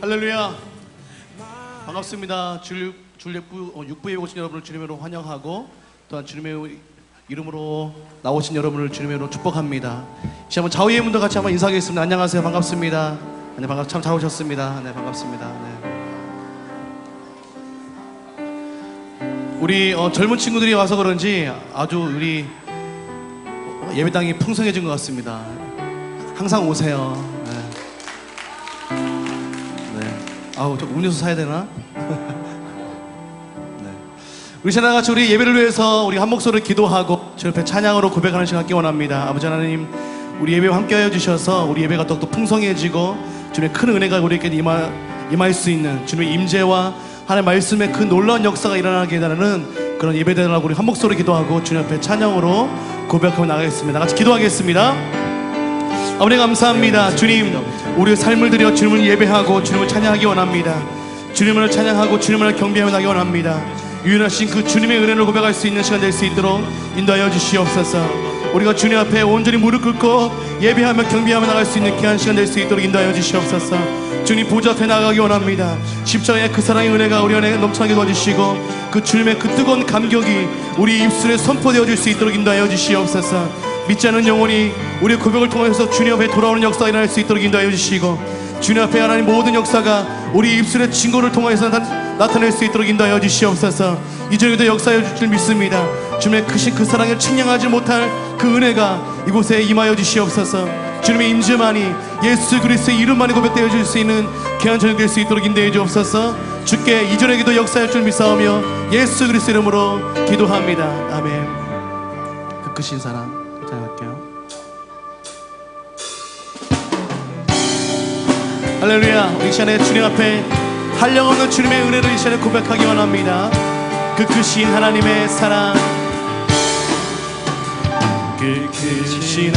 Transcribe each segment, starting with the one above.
할렐루야. 반갑습니다. 육부에 오신 여러분을 주님으로 환영하고 또한 주님의 이름으로 나오신 여러분을 주님으로 축복합니다. 이제 한번 좌우의 분들 같이 한번 인사하겠습니다. 안녕하세요. 반갑습니다. 네, 참 잘 오셨습니다. 네, 반갑습니다. 네. 우리 젊은 친구들이 와서 그런지 아주 우리 예배당이 풍성해진 것 같습니다. 항상 오세요. 네. 네. 아우, 저 음료수 사야 되나? 네. 우리 지나같이 우리 예배를 위해서 우리 한 목소리를 기도하고 주 옆에 찬양으로 고백하는 시간 갖기 원합니다. 아버지 하나님, 우리 예배와 함께하여 주셔서 우리 예배가 더욱더 풍성해지고 주님의 큰 은혜가 우리에게 임할 수 있는 주님의 임재와 하나님의 말씀의 그 놀라운 역사가 일어나게 해달라는 그런 예배되라고 우리 한 목소리 기도하고 주님 앞에 찬양으로 고백하고 나가겠습니다. 같이 기도하겠습니다. 아버지 감사합니다. 주님, 우리의 삶을 들여 주님을 예배하고 주님을 찬양하기 원합니다. 주님을 찬양하고 주님을 경배하며 나가기 원합니다. 유일하신 그 주님의 은혜를 고백할 수 있는 시간 될 수 있도록 인도하여 주시옵소서. 우리가 주님 앞에 온전히 무릎 꿇고 예배하며 경배하며 나갈 수 있는 귀한 시간 될 수 있도록 인도하여 주시옵소서. 주님 보좌 앞에 나가기 원합니다. 십자가의 그 사랑의 은혜가 우리 안에 넘쳐나게 도와주시고 그 주님의 그 뜨거운 감격이 우리 입술에 선포되어 줄 수 있도록 인도하여 주시옵소서. 믿지 않는 영혼이 우리의 고백을 통해서 주님 앞에 돌아오는 역사가 일어날 수 있도록 인도하여 주시고 주님 앞에 하나님 모든 역사가 우리 입술의 증거를 통해서 나타낼 수 있도록 인도하여 주시옵소서. 이전에도 역사해 줄 줄 믿습니다. 주님의 크신 그 사랑을 측량하지 못할 그 은혜가 이곳에 임하여 주시옵소서. 주님의 임재만이 예수 그리스도의 이름만이 고백되어 줄 수 있는 귀한 저녁 될 수 있도록 인도해 주옵소서. 주께 이전에도 역사할 줄 믿사오며 예수 그리스도 이름으로 기도합니다. 아멘. 그 크신 사랑 찬양할게요. 할렐루야. 우리 시간에 주님 앞에 한량없는 주님의 은혜를 이 시간에 고백하기 원합니다. 그 크신 하나님의 사랑, 그 크신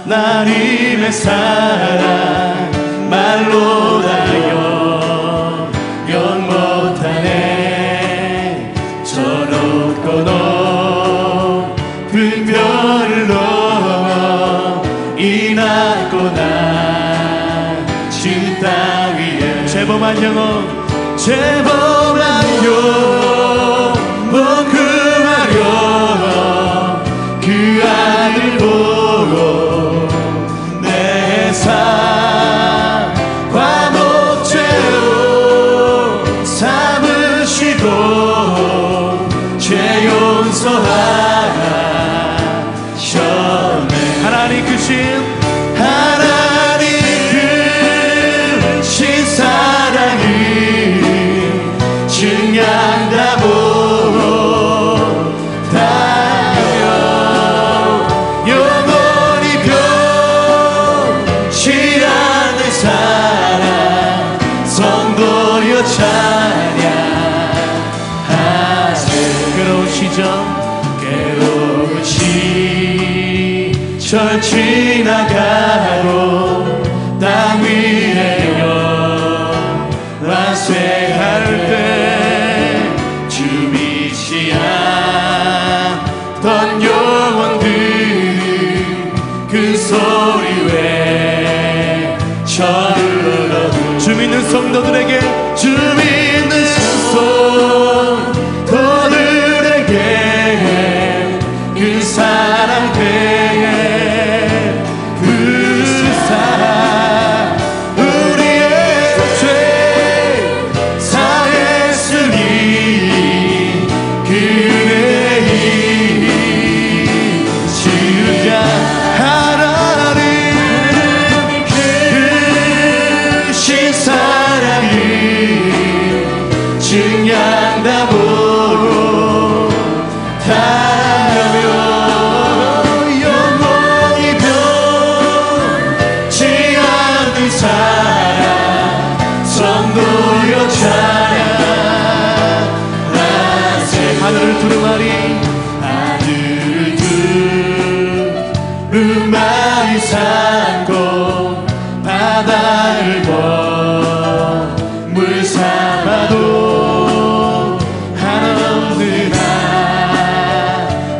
하나님의 사랑 말로 다 영 못하네. 저 높고 높은 별을 넘어 이 낮고 낮은 땅 위에 재범한 영혼 목금하려 그 아들 보고 내 삶과 목죄로 삼으시고 죄 용서하셨네. 하나님 크신 사랑이 증량다 못하며 영원히 변치 않는 사랑 성도여 찬양하세. 괴로운 시절 지나가고 땅 위에 완수할 때 주 믿지 않던 영혼들 그 소리 외쳐들어 주 믿는 성도들에게 주 믿는 성도들에게 그 사랑 되게 그 사랑 증량다 못하며 영원히 변치 않는 사랑 성도여 찬양하세. 하늘을 두루마리 두루마리 삼고 바다를 물 삼아도 한없는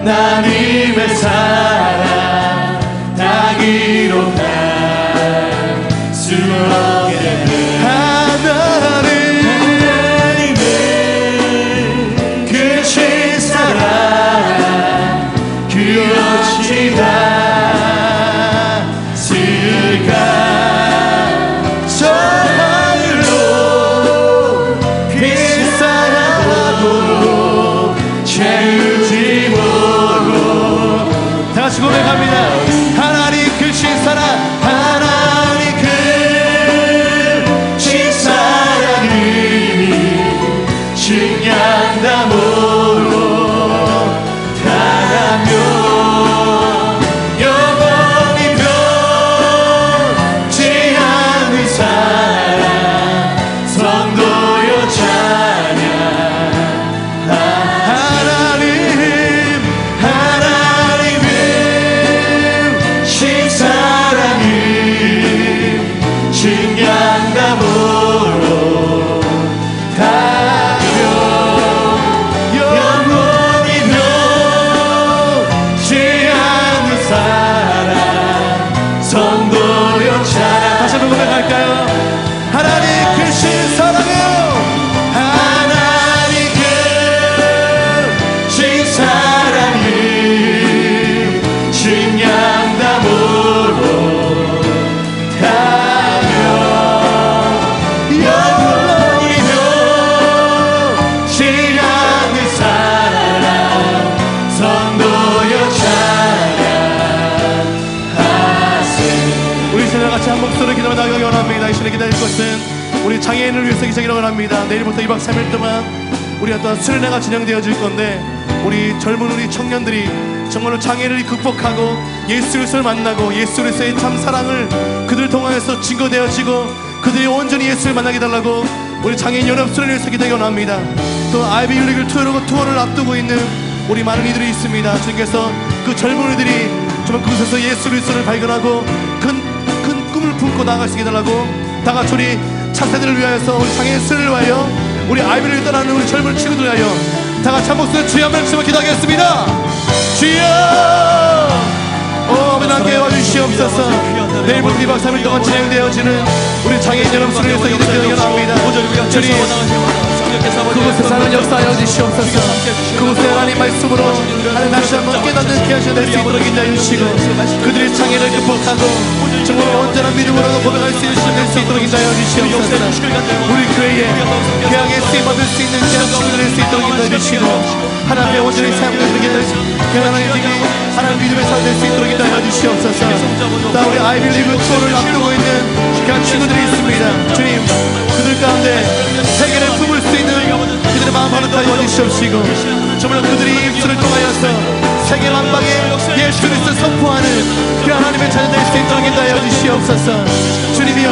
하나님의 사랑 다 기록할 수 없게 다시 고백합니다. 하나님 크신 사랑, 하나님 크신 사랑을 증량담으로 당하며 영원히 변치 않는 사랑 성도여 찬양. 하나님은 신사랑을 증량담으로 다며 영원히 변치 않는 사랑 성도여 찬양. 다시 한번 고백할까요? 하나님 크신 사랑이요, 하나님 크신 사랑을 증량담으로 다며 영원히 변치 않는 사랑 성도여 찬양하세. 우리 세대 같이 한 목소리로 기도하며 나가기 원합니다. 이 시간에 기다릴 것은 우리 장애인을 위해서 기적이라고 원합니다. 내일부터 2박 3일 동안 우리가 또한 수련회가 진행되어질 건데, 우리 젊은 우리 청년들이 정말로 장애를 극복하고 예수 그리스도를 만나고 예수 그리스도의 참 사랑을 그들 통하여서 증거되어지고 그들이 온전히 예수를 만나게 해달라고 우리 장애인 연합 수련회를 위해서 기도하기 원합니다. 또 아이비 율리글 투어를 앞두고 있는 우리 많은 이들이 있습니다. 주님께서 그 젊은 이들이 정말 그곳에서 예수 그리스도를 발견하고 큰 꿈을 품고 나아갈 수 있게 해달라고 다 같이 우리 차세대를 위하여서, 우리 장애인 수련을 위하여, 우리 아이비를 떠나는 우리 젊은 친구들 위하여 다 같이 한 목소리로 주여 한번 외치며 기도하겠습니다. 주여, 아버지 함께 와주시옵소서. 내일부터 2박 3일 동안 진행되어지는 우리 장애인 여러분 수련을 위해서 기도하기 원합니다. 주님, 그곳에 사는 역사하여 주시옵소서. 그곳에 하나님 말씀으로 하나님 다시 한번 깨닫는 피하셔 낼 수 있도록 인도해 주시고, 그들의 장애를 극복하고 정말 온전한 믿음으로 고백할 수 있도록 인도해 주시옵소서. 우리 교회에 개항에 쓰임받을 수 있는 개항 친구들 낼 수 있도록 인도해 주시고, 하나님의 온전히 사용되게 하나님 믿음이 하나님 믿음의 삶 될 수 있도록 인도해 주시옵소서. 또 우리 아이빌리그 투어를 앞두고 있는 개항 친구들이 있습니다. 주님, 그들 가운데 세계를 품을 수 있는 그들의 마음 하나까지 와주시옵시고, 정말 그들이 입술을 통하여서 세계 만방에 예수 그리스도를 선포하는 그 하나님의 자녀 될 수 있도록 인도하여 주시옵소서. 주님이여,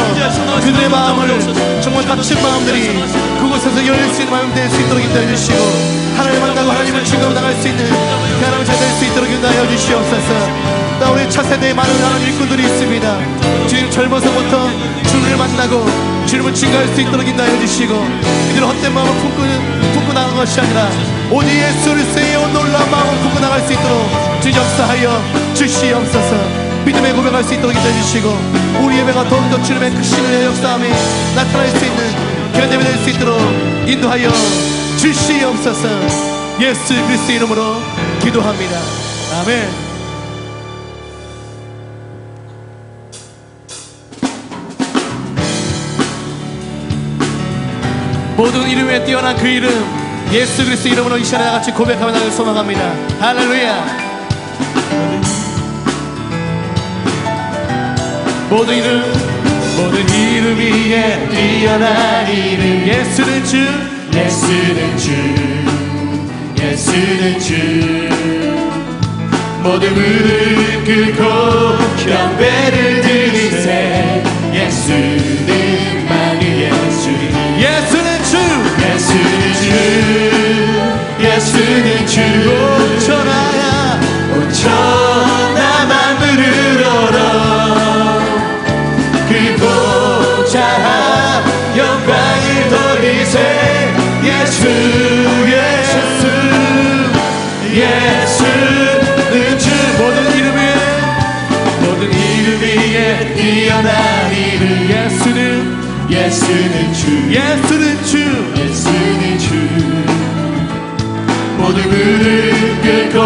그들의 마음을 정말 갇힌 마음들이 그곳에서 열릴 수 있는 마음 될 수 있도록 인도해 주시고, 하나님 만나고 하나님을 증거로 나갈 수 있는 그 하나님의 자녀 될 수 있도록 인도하여 주시옵소서. 나 우리 차세대에 많은 하나님 일꾼들이 있습니다. 주님, 젊어서부터 주님을 만나고 주님을 증거할 수 있도록 인도하여 주시고, 이들은 헛된 마음을 품고 나간 것이 아니라 오직 예수 그리스도의 놀라운 마음을 품고 나갈 수 있도록 주 역사하여 주시옵소서. 믿음의 고백할 수 있도록 인도해 주시고, 우리 예배가 더욱더 주님의 크신 은혜의 역사함이 나타날 수 있는 그런 예배 될 수 있도록 인도하여 주시옵소서. 예수 그리스도 이름으로 기도합니다. 아멘. 모든 이름에 뛰어난 그 이름 예수 그리스도 이름으로 이 시간에 같이 고백하며 나를 소망합니다. 할렐루야. 모든 이름 위에 뛰어난 이름 예수는 주, 예수는 주, 예수는 주. 모든 무릎 꿇고 경배를 드리세. 예수는 예수, 예수는 주, 예수는 주, 예수는 주. 오천하야 오천하만 부르러라. 그 보좌 영광을 돌리세. 예수, 예수, 예수는 주. 모든 이름 위에 뛰어난 이름 예수는 주, 예수는 주, 예수는 주. 모든 무릎 꿇고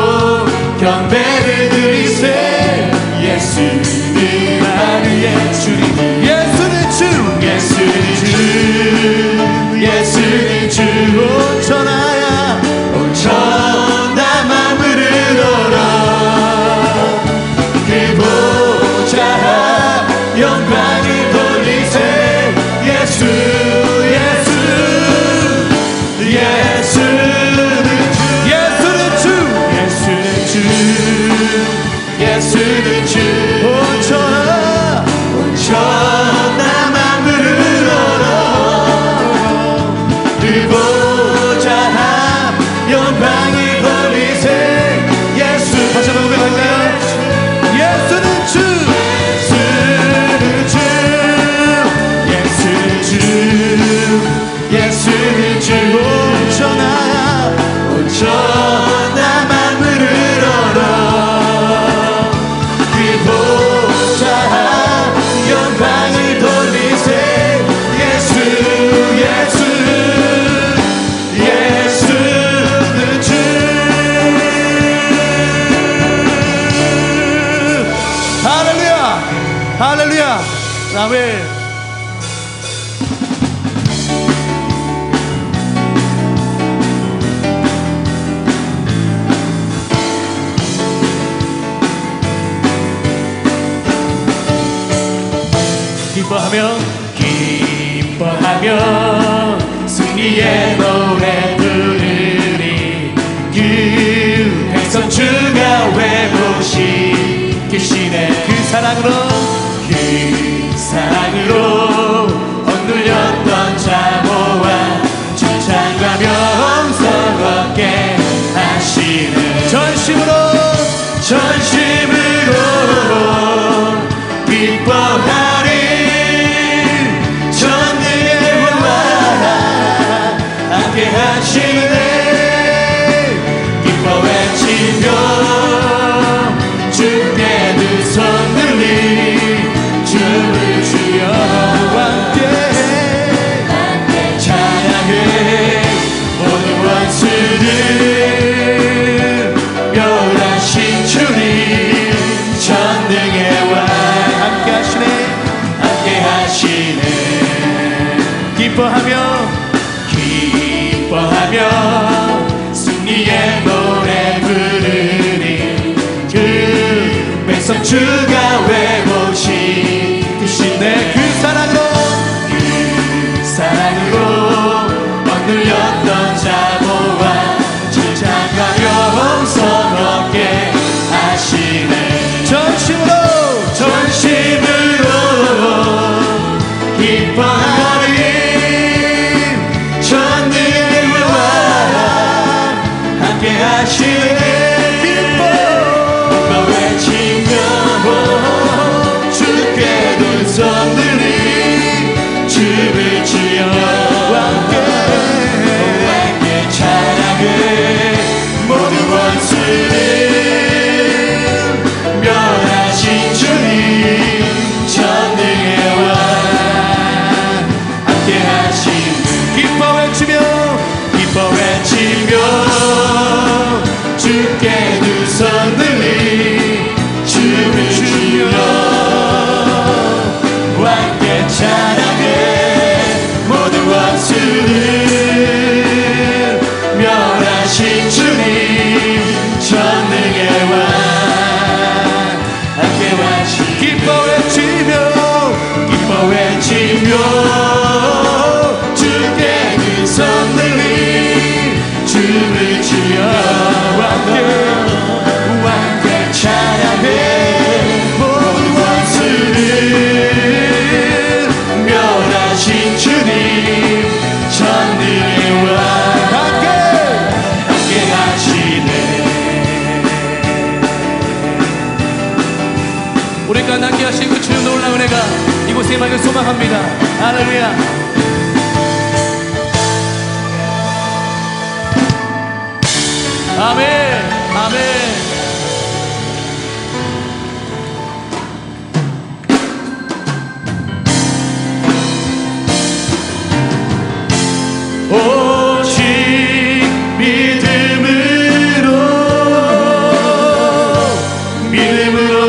경배를 드리세. 예수는 나의 주님. 예수는 주, 예수는 주, 예수는 주. 오천하야 오천하만 부르러라. 예수는 주 온천하 만물을 얼어 늘 보좌함 영광이 걸리세 예수 다시 한번 고백할까요? 예수는 주 예수는 주 예수는 주 온천하 만물을 얼어 그 보좌함 영광을 돌리세 예수는 주 할렐루야 할렐루야 아멘. 기뻐하며 승리의 노래 부르리 그 백성 주가 회복시키시네 그 사랑으로 억눌렸던 자모와 칭찬과 명성 얻게 하시네 전심으로 기뻐하리 함께 하시네 기뻐 외치며 주께 두 손 들리 춤을 추며 함께 찬양해 모든 원수를 멸하신 주님 전능의 왕 함께 하시네 기뻐하며 승리의 노래 부르리 그 백성 주가 회복시키시네 그 사랑으로 억눌렸던 자모와 칭찬과 명성 얻게 하시네 전심으로 기뻐하리 하시네 기뻐 외치며 주께 두 손 들리 춤을 추며 함께 찬양해 모든 원수를 멸하신 주님 전능의 왕 함께 하시네 기뻐 외치며 주께 두 손 들리 춤을 추며 함께 찬양해 모든 원수를 멸하신 주님 전능의 왕 함께 기뻐 외치며 주께 두 손 들리 춤을 추며 함께 찬양해 모든 원수를 멸하신 주님 전능의 왕 함께 하시네 우리 가운데 함께 하신 그 주님 놀라운 은혜가 이곳에 임하길 소망합니다. 할렐루야. 아멘 아멘 오직 믿음으로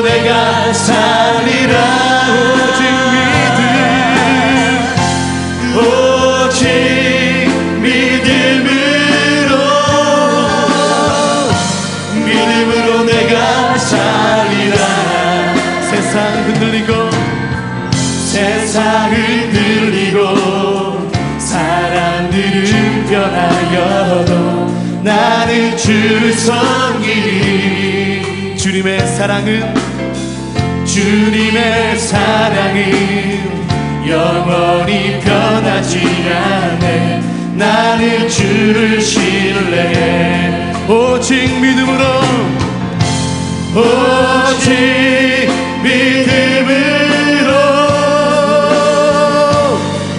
내가 살리라 오직 믿음으로 내가 살리라 세상을 흔들리고 사람들은 변하여도 나는 주를 섬기리 주님의 사랑은 주님의 사랑은 영원히 변하지 않네. 나는 주를 신뢰해. 오직 믿음으로, 오직 믿음으로,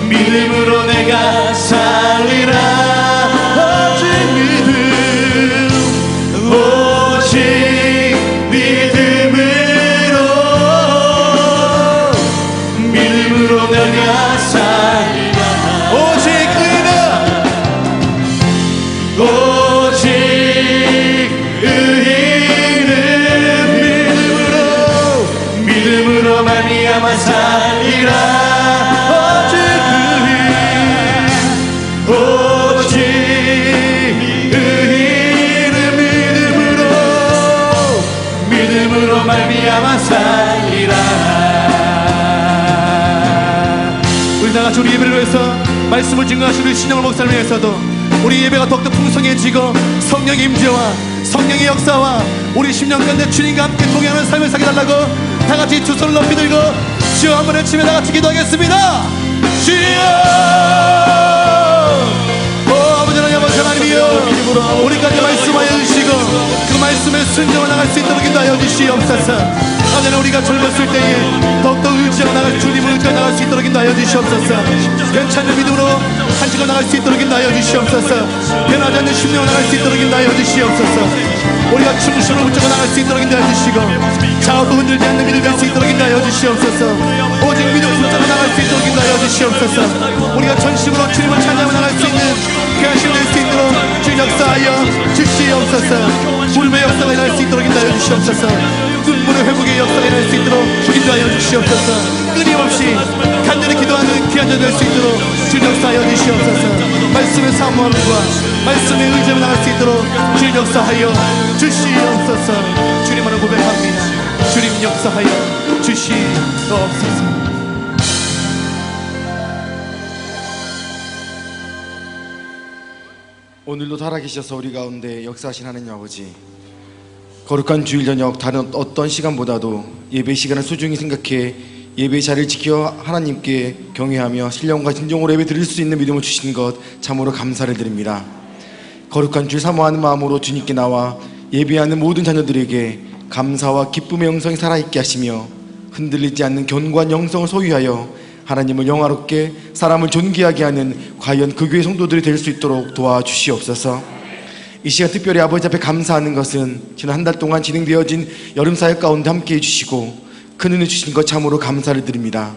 믿음으로 내가 살리라. 오직 믿음, 오직 믿음으로, 믿음으로 내가 살리라. 오직 의는, 오직 의는 믿음으로 말미암아 살리라. 오직 의인, 오직 의인은 믿음으로 말미암아 살리라. 우리 다같이 우리 예배를 위해서 말씀을 증거하신 우리 신영을 목사를 위해서도 우리 예배가 더욱더 풍성해지고 성령의 임재와 성령의 역사와 우리 10년 가운데 주님과 함께 동행하는 삶을 살게 달라고 다같이 두 손을 높이 들고 주여 한번 외치며 다같이 기도하겠습니다. 주여! 아버지 하나님이여, 우리까지 말씀하여 주시고 그 말씀에 순종해 나갈 수 있도록 인도하여 주시옵소서. 아버지, 우리가 젊었을 때에 더욱더 의지하고 나갈 주님을 의지하고 나갈 수 있도록 인도하여 주시옵소서. 괜찮은 믿음으로 한직을 나갈 수 있도록 인도하여 주시옵소서. 변하지 않는 심령을 나갈 수 있도록 인도하여 주시옵소서. 우리가 중심을 붙잡고 나갈 수 있도록 인도하여 주시고 좌우도 흔들지 않는 믿음이 할 수 있도록 인도하여 주시옵소서. 오직 믿음 붙잡고 나갈 수 있도록 인도하여 주시옵소서. 우리가 전심으로 주님을 찬양하며 나갈 수 있는 귀하신 될 수 있도록 주님 역사하여 주시옵소서. 불의 역사가 일어날 수 있도록 인도하여 주시옵소서. 눈물의 회복의 역사가 일어날 수 있도록 인도하여 주시옵소서. 끊임없이 간절히 기도하는 귀한 자 될 수 있도록 주님 역사하여 주시옵소서. 말씀의 사모함과 말씀의 의지로 나갈 수 있도록 주님 역사하여 주시옵소서. 주님만을 고백합니다. 주님 역사하여 주시옵소서. 오늘도 살아계셔서 우리 가운데 역사하신 하나님 아버지, 거룩한 주일 저녁 다른 어떤 시간보다도 예배 시간을 소중히 생각해 예배의 자리를 지켜 하나님께 경외하며 신령과 진정으로 예배 드릴 수 있는 믿음을 주신 것 참으로 감사를 드립니다. 거룩한 주일 사모하는 마음으로 주님께 나와 예배하는 모든 자녀들에게 감사와 기쁨의 영성이 살아있게 하시며 흔들리지 않는 견고한 영성을 소유하여 하나님을 영화롭게 사람을 존귀하게 하는 과연 그 교회 성도들이 될 수 있도록 도와주시옵소서. 이 시간 특별히 아버지 앞에 감사하는 것은 지난 한 달 동안 진행되어진 여름 사역 가운데 함께해 주시고 큰 은혜 주신 것 참으로 감사를 드립니다.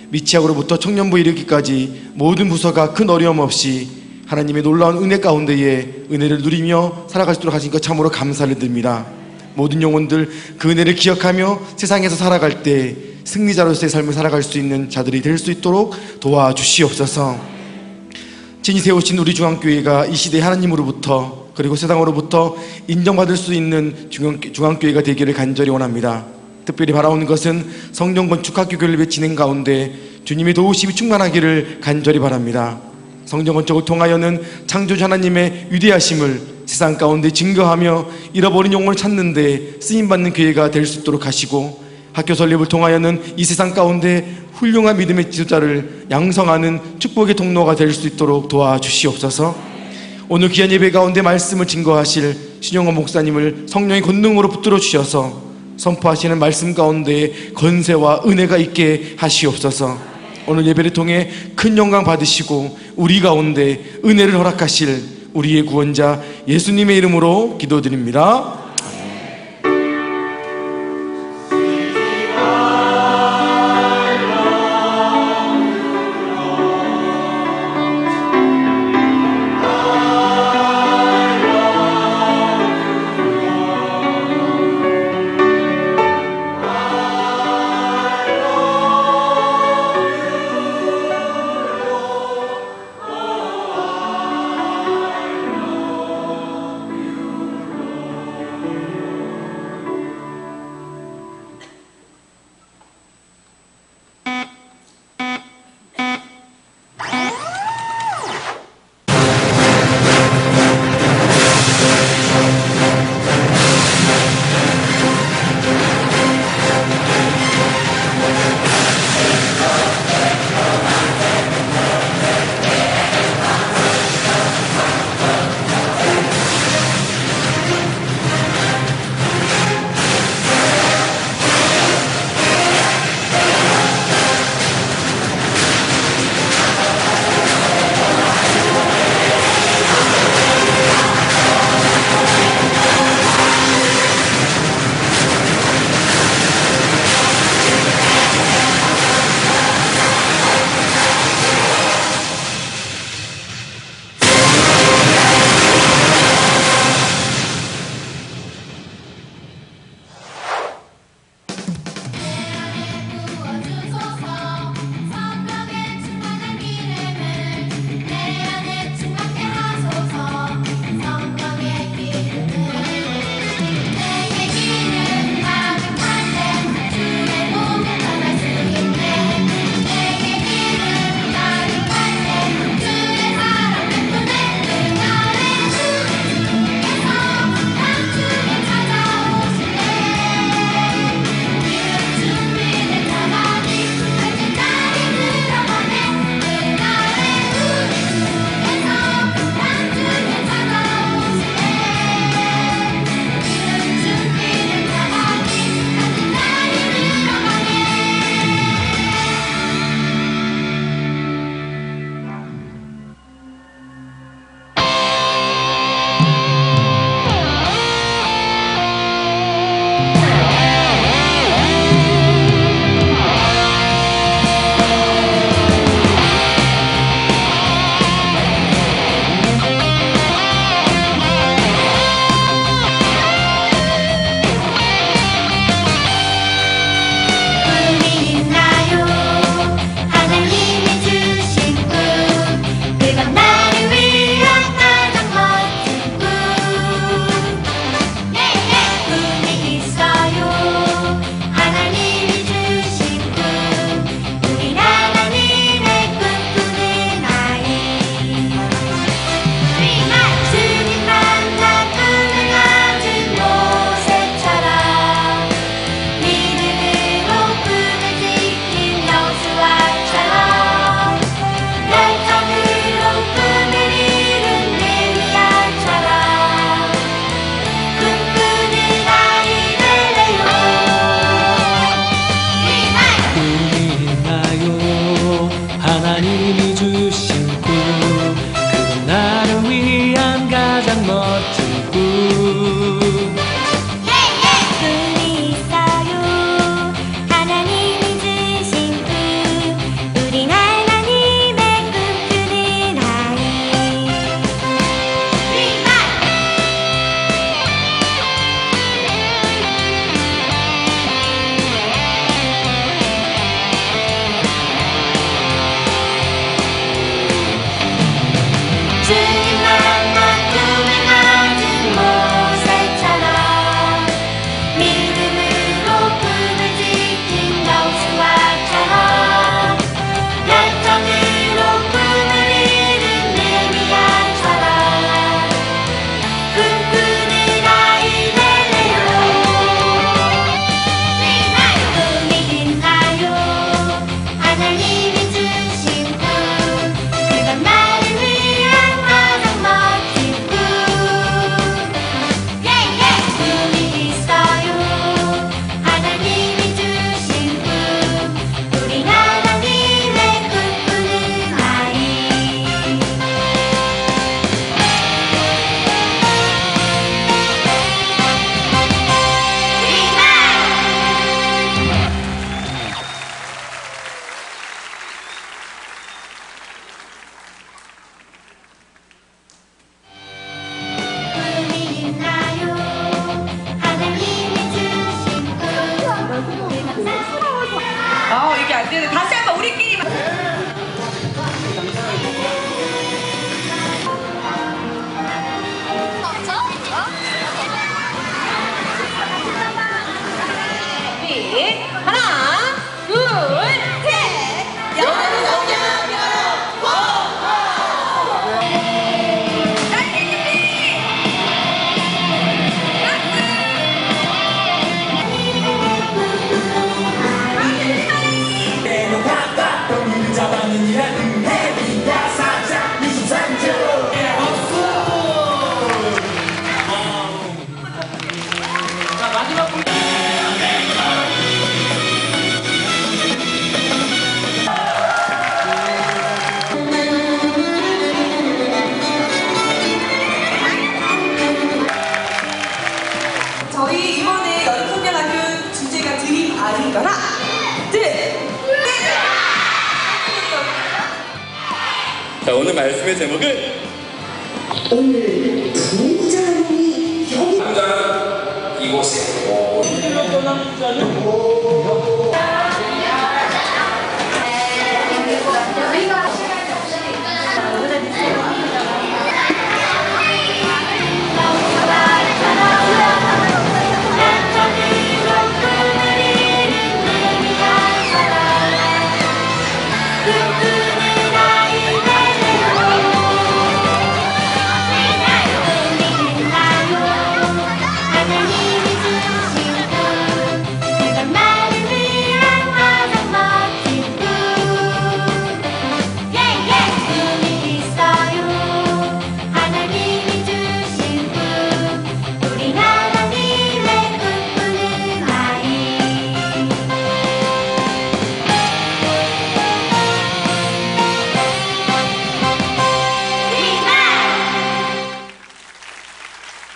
미취학으로부터 청년부에 이르기까지 모든 부서가 큰 어려움 없이 하나님의 놀라운 은혜 가운데에 은혜를 누리며 살아갈 수 있도록 하신 것 참으로 감사를 드립니다. 모든 영혼들 그 은혜를 기억하며 세상에서 살아갈 때 승리자로서의 삶을 살아갈 수 있는 자들이 될 수 있도록 도와주시옵소서. 친히 세우신 우리 중앙교회가 이 시대에 하나님으로부터 그리고 세상으로부터 인정받을 수 있는 중앙교회가 되기를 간절히 원합니다. 특별히 바라오는 것은 성령 건축학교 교회 진행 가운데 주님의 도우심이 충만하기를 간절히 바랍니다. 성령 건축을 통하여는 창조주 하나님의 위대하심을 세상 가운데 증거하며 잃어버린 영혼을 찾는 데 쓰임받는 교회가 될 수 있도록 하시고, 학교 설립을 통하여는 이 세상 가운데 훌륭한 믿음의 지도자를 양성하는 축복의 통로가 될 수 있도록 도와주시옵소서. 오늘 귀한 예배 가운데 말씀을 증거하실 신영원 목사님을 성령의 권능으로 붙들어 주셔서 선포하시는 말씀 가운데 건세와 은혜가 있게 하시옵소서. 오늘 예배를 통해 큰 영광 받으시고 우리 가운데 은혜를 허락하실 우리의 구원자 예수님의 이름으로 기도드립니다. 저희 이번에 여름성경학교 주제가 드림 아닌가라. 자, 오늘 말씀의 제목은 오늘 부장이 여기 당장 이곳에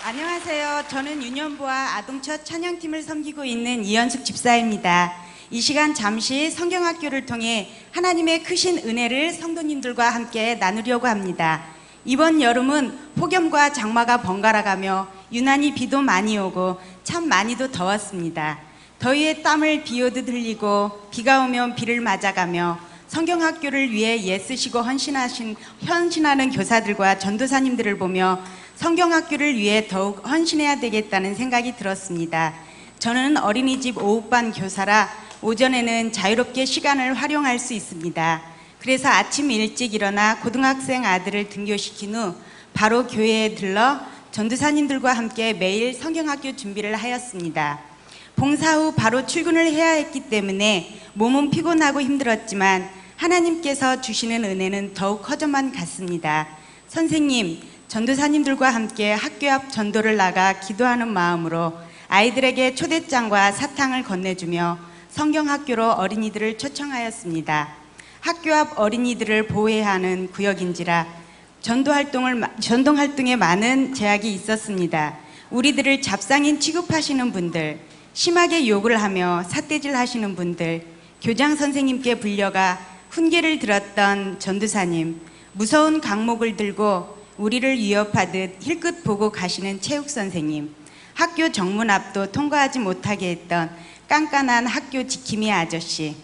안녕하세요. 저는 유년부와 아동처 찬양팀을 섬기고 있는 이현숙 집사입니다. 이 시간 잠시 성경학교를 통해 하나님의 크신 은혜를 성도님들과 함께 나누려고 합니다. 이번 여름은 폭염과 장마가 번갈아가며 유난히 비도 많이 오고 참 많이도 더웠습니다. 더위에 땀을 비오듯 흘리고 비가 오면 비를 맞아가며 성경학교를 위해 애쓰시고 헌신하는 교사들과 전도사님들을 보며 성경학교를 위해 더욱 헌신해야 되겠다는 생각이 들었습니다. 저는 어린이집 오후반 교사라 오전에는 자유롭게 시간을 활용할 수 있습니다. 그래서 아침 일찍 일어나 고등학생 아들을 등교시킨 후 바로 교회에 들러 전도사님들과 함께 매일 성경학교 준비를 하였습니다. 봉사 후 바로 출근을 해야 했기 때문에 몸은 피곤하고 힘들었지만 하나님께서 주시는 은혜는 더욱 커져만 갔습니다. 선생님, 전도사님들과 함께 학교 앞 전도를 나가 기도하는 마음으로 아이들에게 초대장과 사탕을 건네주며 성경학교로 어린이들을 초청하였습니다. 학교 앞 어린이들을 보호해야 하는 구역인지라 전도활동에 많은 제약이 있었습니다. 우리들을 잡상인 취급하시는 분들, 심하게 욕을 하며 삿대질 하시는 분들, 교장 선생님께 불려가 훈계를 들었던 전도사님, 무서운 강목을 들고 우리를 위협하듯 힐끗 보고 가시는 체육 선생님, 학교 정문 앞도 통과하지 못하게 했던 깐깐한 학교 지킴이 아저씨,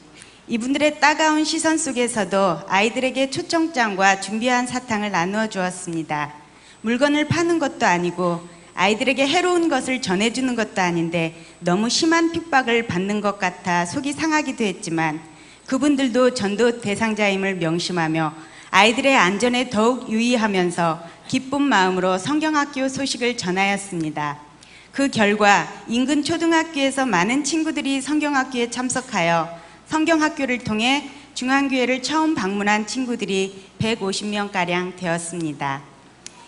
이분들의 따가운 시선 속에서도 아이들에게 초청장과 준비한 사탕을 나누어 주었습니다. 물건을 파는 것도 아니고 아이들에게 해로운 것을 전해주는 것도 아닌데 너무 심한 핍박을 받는 것 같아 속이 상하기도 했지만 그분들도 전도 대상자임을 명심하며 아이들의 안전에 더욱 유의하면서 기쁜 마음으로 성경학교 소식을 전하였습니다. 그 결과 인근 초등학교에서 많은 친구들이 성경학교에 참석하여 성경학교를 통해 중앙교회를 처음 방문한 친구들이 150명가량 되었습니다.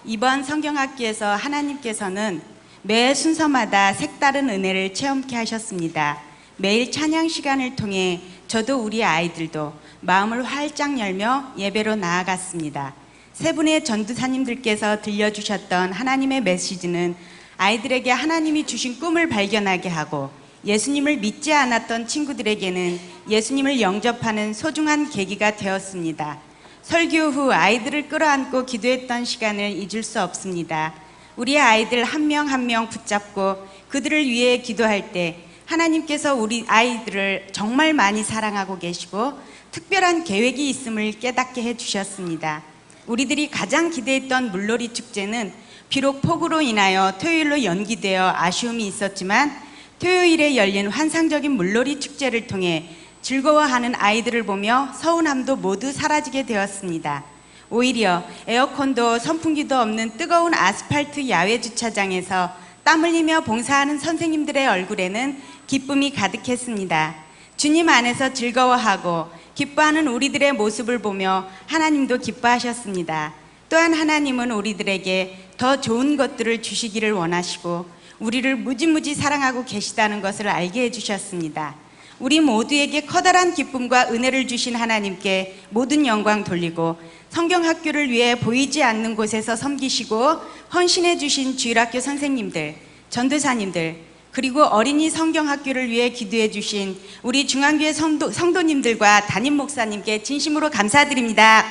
이번 성경학교에서 하나님께서는 매 순서마다 색다른 은혜를 체험케 하셨습니다. 매일 찬양 시간을 통해 저도 우리 아이들도 마음을 활짝 열며 예배로 나아갔습니다. 세 분의 전도사님들께서 들려주셨던 하나님의 메시지는 아이들에게 하나님이 주신 꿈을 발견하게 하고 예수님을 믿지 않았던 친구들에게는 예수님을 영접하는 소중한 계기가 되었습니다. 설교 후 아이들을 끌어안고 기도했던 시간을 잊을 수 없습니다. 우리 아이들 한 명 한 명 붙잡고 그들을 위해 기도할 때 하나님께서 우리 아이들을 정말 많이 사랑하고 계시고 특별한 계획이 있음을 깨닫게 해주셨습니다. 우리들이 가장 기대했던 물놀이 축제는 비록 폭우로 인하여 토요일로 연기되어 아쉬움이 있었지만 토요일에 열린 환상적인 물놀이 축제를 통해 즐거워하는 아이들을 보며 서운함도 모두 사라지게 되었습니다. 오히려 에어컨도 선풍기도 없는 뜨거운 아스팔트 야외 주차장에서 땀 흘리며 봉사하는 선생님들의 얼굴에는 기쁨이 가득했습니다. 주님 안에서 즐거워하고 기뻐하는 우리들의 모습을 보며 하나님도 기뻐하셨습니다. 또한 하나님은 우리들에게 더 좋은 것들을 주시기를 원하시고 우리를 무지무지 사랑하고 계시다는 것을 알게 해주셨습니다. 우리 모두에게 커다란 기쁨과 은혜를 주신 하나님께 모든 영광 돌리고 성경학교를 위해 보이지 않는 곳에서 섬기시고 헌신해 주신 주일학교 선생님들, 전도사님들, 그리고 어린이 성경학교를 위해 기도해 주신 우리 중앙교회 성도님들과 담임 목사님께 진심으로 감사드립니다.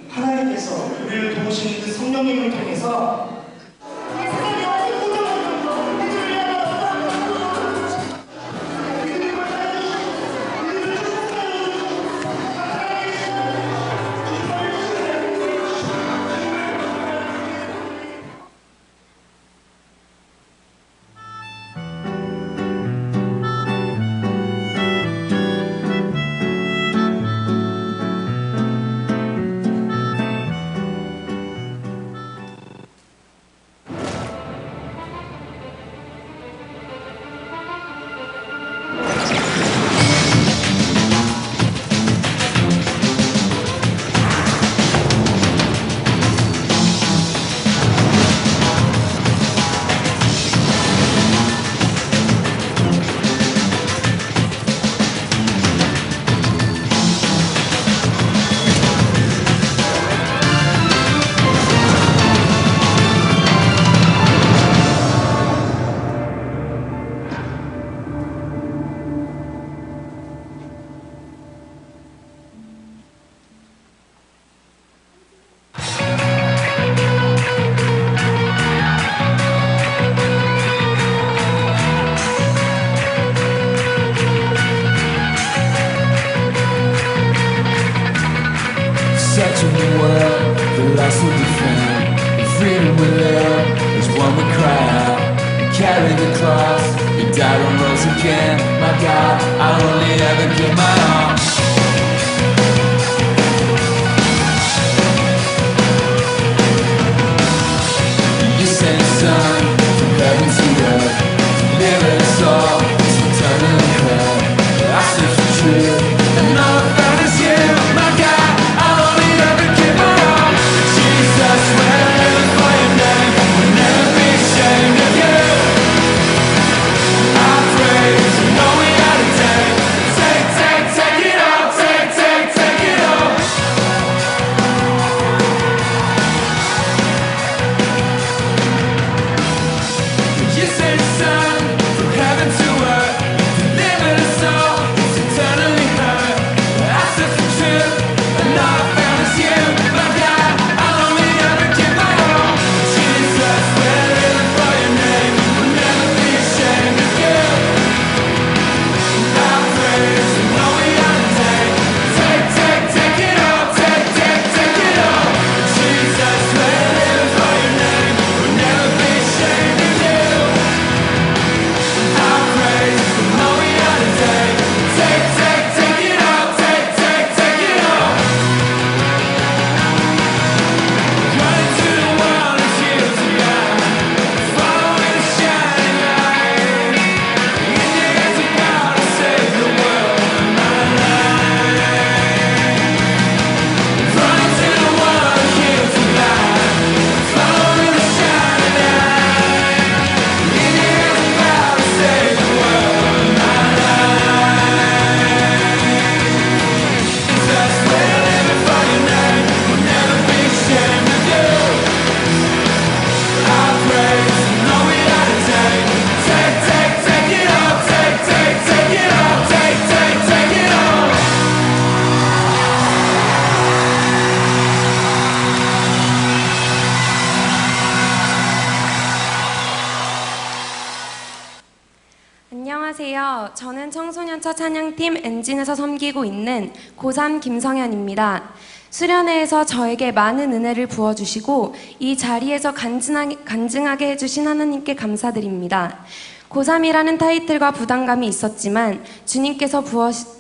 하나님께서 우리를 도우신 그 성령님을 통해서 Such a new world, the lost will be found. The freedom we live is one we cry out. And carry the cross, you died and rose again. My God, I only ever give my all. You sent your son from heaven to earth to live us all this eternal hell. I searched for truth, and all I found is you. My God, I'll only ever give my all. Jesus, when I live for your name, will never be ashamed of you. I praise you, know we had a day. Take it all. 안녕하세요. 저는 청소년처 찬양팀 엔진에서 섬기고 있는 고3 김성현입니다. 수련회에서 저에게 많은 은혜를 부어주시고 이 자리에서 간증하게 해주신 하나님께 감사드립니다. 고3이라는 타이틀과 부담감이 있었지만 주님께서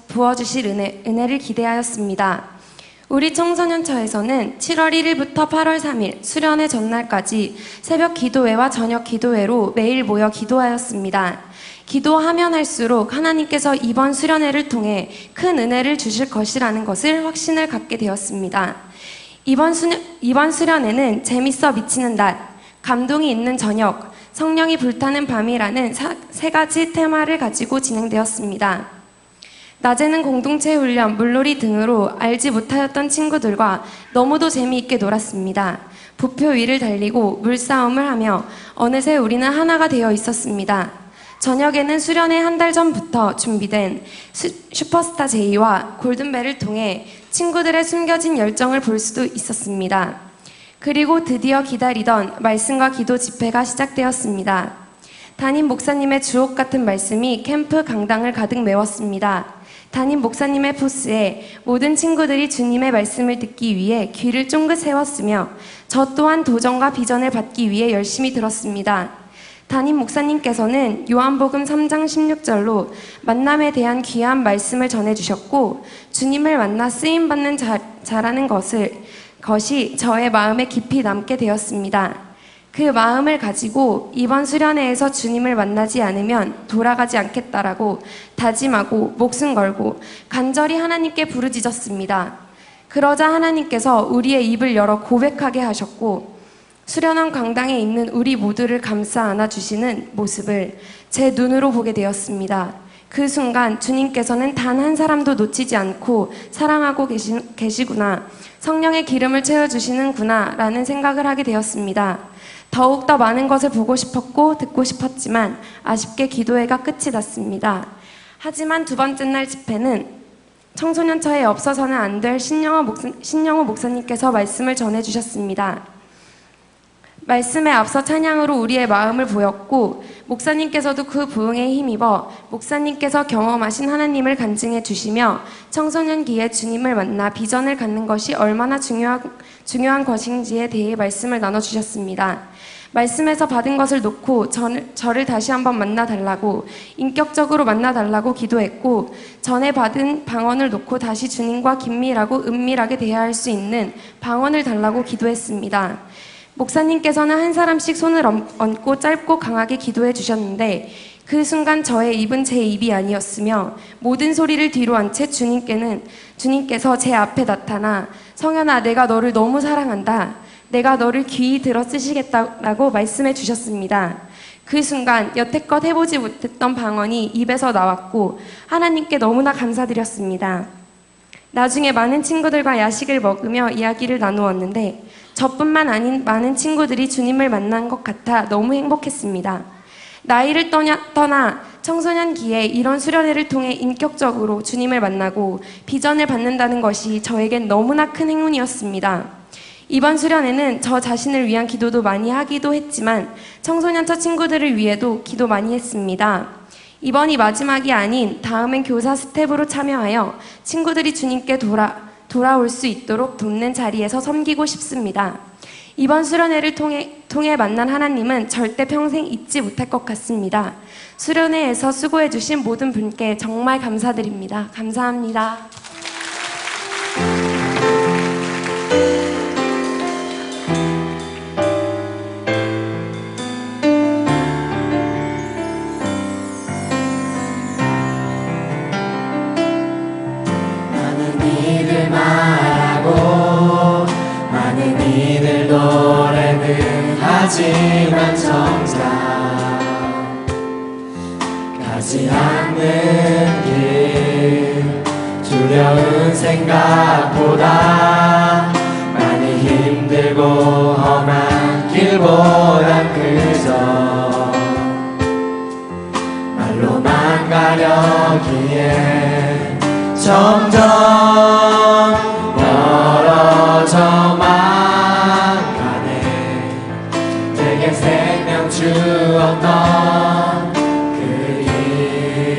부어주실 은혜를 기대하였습니다. 우리 청소년처에서는 7월 1일부터 8월 3일 수련회 전날까지 새벽 기도회와 저녁 기도회로 매일 모여 기도하였습니다. 기도하면 할수록 하나님께서 이번 수련회를 통해 큰 은혜를 주실 것이라는 것을 확신을 갖게 되었습니다. 이번 수련회는 재밌어 미치는 낮, 감동이 있는 저녁, 성령이 불타는 밤이라는 세 가지 테마를 가지고 진행되었습니다. 낮에는 공동체 훈련, 물놀이 등으로 알지 못하였던 친구들과 너무도 재미있게 놀았습니다. 부표 위를 달리고 물싸움을 하며 어느새 우리는 하나가 되어 있었습니다. 저녁에는 수련회 한 달 전부터 준비된 슈퍼스타 J와 골든벨을 통해 친구들의 숨겨진 열정을 볼 수도 있었습니다. 그리고 드디어 기다리던 말씀과 기도 집회가 시작되었습니다. 담임 목사님의 주옥 같은 말씀이 캠프 강당을 가득 메웠습니다. 담임 목사님의 포스에 모든 친구들이 주님의 말씀을 듣기 위해 귀를 쫑긋 세웠으며 저 또한 도전과 비전을 받기 위해 열심히 들었습니다. 담임 목사님께서는 요한복음 3장 16절로 만남에 대한 귀한 말씀을 전해주셨고 주님을 만나 쓰임받는 자라는 것이 저의 마음에 깊이 남게 되었습니다. 그 마음을 가지고 이번 수련회에서 주님을 만나지 않으면 돌아가지 않겠다라고 다짐하고 목숨 걸고 간절히 하나님께 부르짖었습니다. 그러자 하나님께서 우리의 입을 열어 고백하게 하셨고 수련원 강당에 있는 우리 모두를 감싸 안아주시는 모습을 제 눈으로 보게 되었습니다. 그 순간 주님께서는 단 한 사람도 놓치지 않고 사랑하고 계시구나, 성령의 기름을 채워주시는구나 라는 생각을 하게 되었습니다. 더욱더 많은 것을 보고 싶었고 듣고 싶었지만 아쉽게 기도회가 끝이 났습니다. 하지만 두 번째 날 집회는 청소년처에 없어서는 안 될 신영호 목사님께서 말씀을 전해주셨습니다. 말씀에 앞서 찬양으로 우리의 마음을 보였고 목사님께서도 그 부흥에 힘입어 목사님께서 경험하신 하나님을 간증해 주시며 청소년기에 주님을 만나 비전을 갖는 것이 얼마나 중요한 것인지에 대해 말씀을 나눠주셨습니다. 말씀에서 받은 것을 놓고 저를 다시 한번 만나달라고, 인격적으로 만나달라고 기도했고 전에 받은 방언을 놓고 다시 주님과 긴밀하고 은밀하게 대화할 수 있는 방언을 달라고 기도했습니다. 목사님께서는 한 사람씩 손을 얹고 짧고 강하게 기도해 주셨는데 그 순간 저의 입은 제 입이 아니었으며 모든 소리를 뒤로 한 채 주님께서 제 앞에 나타나 성현아, 내가 너를 너무 사랑한다. 내가 너를 귀히 들어 쓰시겠다라고 말씀해 주셨습니다. 그 순간 여태껏 해보지 못했던 방언이 입에서 나왔고 하나님께 너무나 감사드렸습니다. 나중에 많은 친구들과 야식을 먹으며 이야기를 나누었는데 저뿐만 아닌 많은 친구들이 주님을 만난 것 같아 너무 행복했습니다. 나이를 떠나 청소년기에 이런 수련회를 통해 인격적으로 주님을 만나고 비전을 받는다는 것이 저에겐 너무나 큰 행운이었습니다. 이번 수련회는 저 자신을 위한 기도도 많이 하기도 했지만 청소년처 친구들을 위해도 기도 많이 했습니다. 이번이 마지막이 아닌 다음엔 교사 스텝으로 참여하여 친구들이 주님께 돌아올 수 있도록 돕는 자리에서 섬기고 싶습니다. 이번 수련회를 통해 만난 하나님은 절대 평생 잊지 못할 것 같습니다. 수련회에서 수고해주신 모든 분께 정말 감사드립니다. 감사합니다. 하지만 정작 가지 않는 길, 두려운 생각보다 많이 힘들고 험한 길보단 그저 말로만 가려기에 점점 멀어져만 생명 주었던 그 길,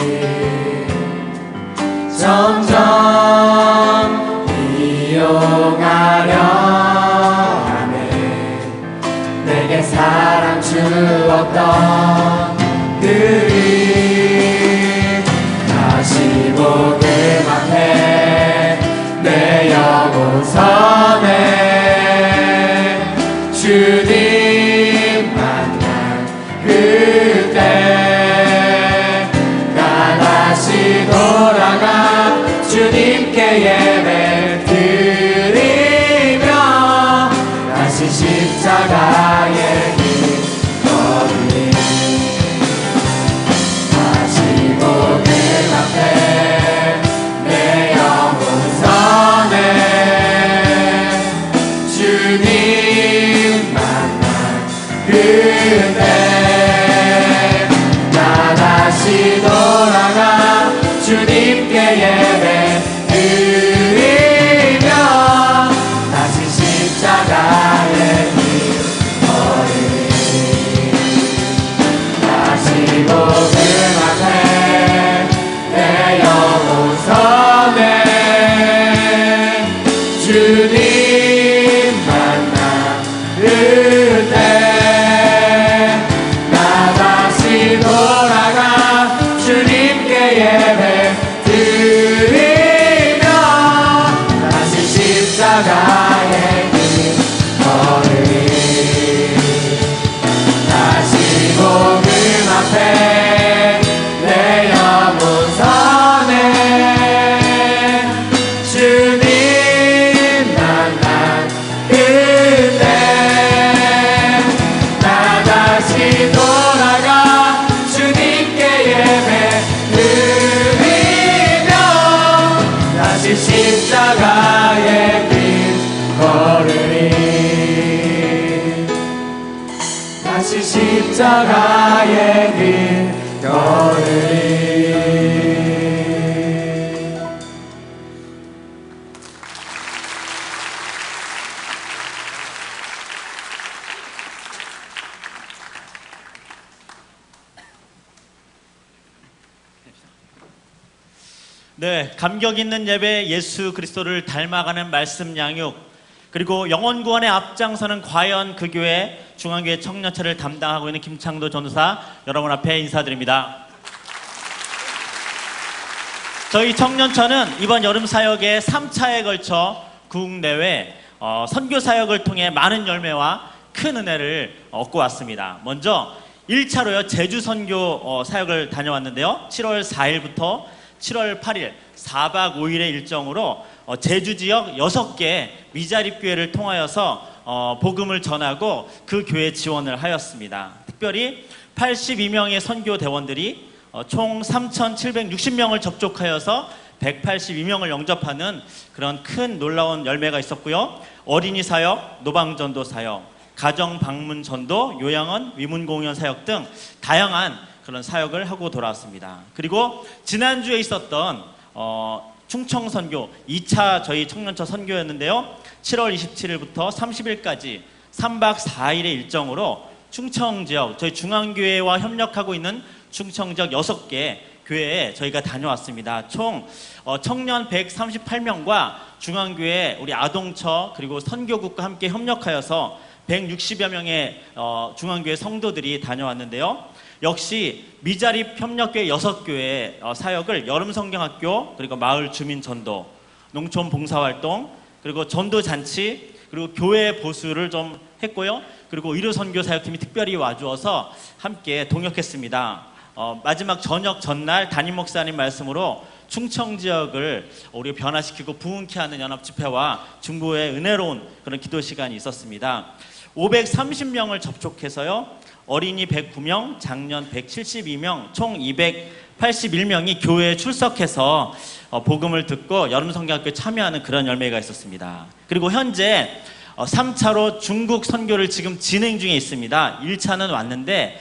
내게 사랑 주었던 그리 다시 복음 앞에 내 영혼 서네 주님 만난 그때 나 다시 돌아가 주님께 예배 드리며 다시 십자가의 길 걸으니 다시 복음 앞에 내 영혼 서네 주님 만난 그때 나 다시 돌아가 주님께 예배 드리며 다시 십자가의 길 걸으니 다시 복음 앞에 내 영혼 서네 주님 만나 그때 나 다시 돌아가 주님께 예배 드리며 다시 십자가의 길 걸으니 다시 복음 앞에 내 영혼 서네 주님 만난 그때 나 다시 돌아가 주님께 예배 드리며 다시 십자가의 길 걸으니 다시 십자가의 길 걸으니 네, 감격 있는 예배, 예수 그리스도를 닮아가는 말씀 양육, 그리고 영혼 구원에 앞장서는 과연 그 교회 중앙교회 청년처를 담당하고 있는 김창도 전도사 여러분 앞에 인사드립니다. 저희 청년처는 이번 여름 사역의 3차에 걸쳐 국내외 선교 사역을 통해 많은 열매와 큰 은혜를 얻고 왔습니다. 먼저 1차로요 제주 선교 사역을 다녀왔는데요. 7월 4일부터 7월 8일 4박 5일의 일정으로 제주 지역 6개 미자립 교회를 통하여서 복음을 전하고 그 교회 지원을 하였습니다. 특별히 82명의 선교 대원들이 총 3,760명을 접촉하여서 182명을 영접하는 그런 큰 놀라운 열매가 있었고요. 어린이 사역, 노방전도 사역, 가정 방문 전도, 요양원, 위문공연 사역 등 다양한 그런 사역을 하고 돌아왔습니다. 그리고 지난주에 있었던 충청 선교 2차 저희 청년처 선교였는데요. 7월 27일부터 30일까지 3박 4일의 일정으로 충청 지역 저희 중앙교회와 협력하고 있는 충청 지역 6개 교회에 저희가 다녀왔습니다. 총 청년 138명과 중앙교회 우리 아동처 그리고 선교국과 함께 협력하여서 160여 명의 중앙교회 성도들이 다녀왔는데요. 역시 미자립 협력교회 6교회 사역을 여름성경학교, 그리고 마을 주민전도, 농촌 봉사활동, 그리고 전도잔치, 그리고 교회 보수를 좀 했고요. 그리고 의료선교 사역팀이 특별히 와주어서 함께 동역했습니다. 마지막 저녁 전날 담임 목사님 말씀으로 충청 지역을 우리가 변화시키고 부흥케 하는 연합집회와 중보의 은혜로운 그런 기도 시간이 있었습니다. 530명을 접촉해서요. 어린이 109명, 장년 172명, 총 281명이 교회에 출석해서 복음을 듣고 여름성경학교에 참여하는 그런 열매가 있었습니다. 그리고 현재 3차로 중국 선교를 지금 진행 중에 있습니다. 1차는 왔는데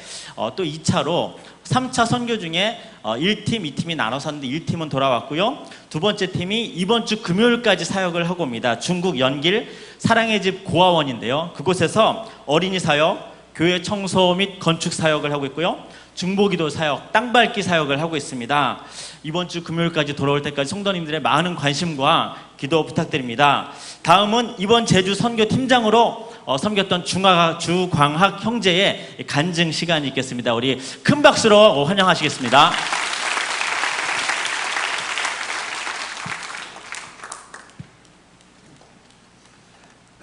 또 2차로 3차 선교 중에 1팀, 2팀이 나눠서 하는데 1팀은 돌아왔고요. 두 번째 팀이 이번 주 금요일까지 사역을 하고 옵니다. 중국 연길 사랑의 집 고아원인데요. 그곳에서 어린이 사역, 교회 청소 및 건축 사역을 하고 있고요. 중보기도 사역, 땅밟기 사역을 하고 있습니다. 이번 주 금요일까지 돌아올 때까지 성도님들의 많은 관심과 기도 부탁드립니다. 다음은 이번 제주 선교 팀장으로 섬겼던 주광학 형제의 간증 시간이 있겠습니다. 우리 큰 박수로 환영하시겠습니다.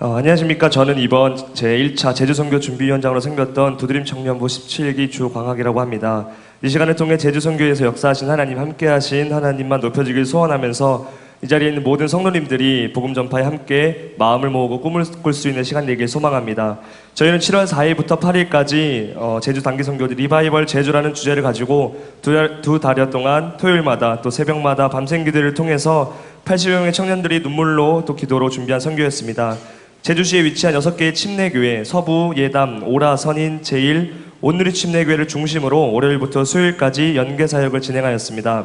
안녕하십니까. 저는 이번 제1차 제주선교 준비위원장으로 섬겼던 두드림 청년부 17기 주광학이라고 합니다. 이 시간을 통해 제주선교에서 역사하신 하나님, 함께하신 하나님만 높여지길 소원하면서 이 자리에 있는 모든 성도님들이 복음 전파에 함께 마음을 모으고 꿈을 꿀 수 있는 시간 되길 소망합니다. 저희는 7월 4일부터 8일까지 제주 단기 선교 리바이벌 제주라는 주제를 가지고 두 달여 동안 토요일마다 또 새벽마다 밤샘 기도를 통해서 80여 명의 청년들이 눈물로 또 기도로 준비한 선교였습니다. 제주시에 위치한 6개의 침례교회, 서부, 예담, 오라, 선인, 제1, 온누리 침례교회를 중심으로 월요일부터 수요일까지 연계 사역을 진행하였습니다.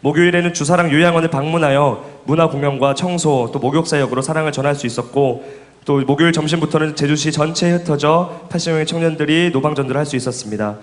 목요일에는 주사랑 요양원을 방문하여 문화 공연과 청소, 또 목욕 사역으로 사랑을 전할 수 있었고, 또 목요일 점심부터는 제주시 전체에 흩어져 80명의 청년들이 노방전도를 할 수 있었습니다.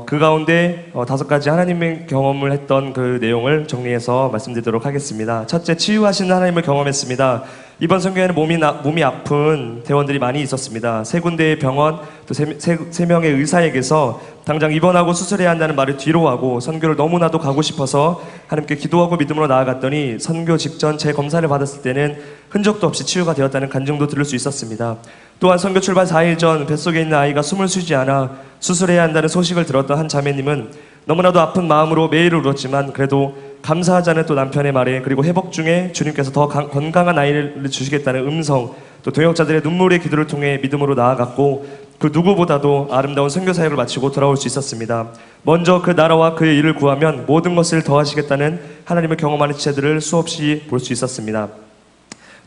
그 가운데 5가지 하나님의 경험을 했던 그 내용을 정리해서 말씀드리도록 하겠습니다. 첫째, 치유하시는 하나님을 경험했습니다. 이번 선교에는 몸이 아픈 대원들이 많이 있었습니다. 3군데의 병원, 또 3명의 의사에게서 당장 입원하고 수술해야 한다는 말을 뒤로하고 선교를 너무나도 가고 싶어서 하나님께 기도하고 믿음으로 나아갔더니 선교 직전 재검사를 받았을 때는 흔적도 없이 치유가 되었다는 간증도 들을 수 있었습니다. 또한 선교 출발 4일 전 뱃속에 있는 아이가 숨을 쉬지 않아 수술해야 한다는 소식을 들었던 한 자매님은 너무나도 아픈 마음으로 매일 울었지만 그래도 감사하자는 또 남편의 말에, 그리고 회복 중에 주님께서 더 건강한 아이를 주시겠다는 음성, 또 동역자들의 눈물의 기도를 통해 믿음으로 나아갔고, 그 누구보다도 아름다운 선교 사역을 마치고 돌아올 수 있었습니다. 먼저 그 나라와 그의 일을 구하면 모든 것을 더하시겠다는 하나님을 경험하는 지체들을 수없이 볼 수 있었습니다.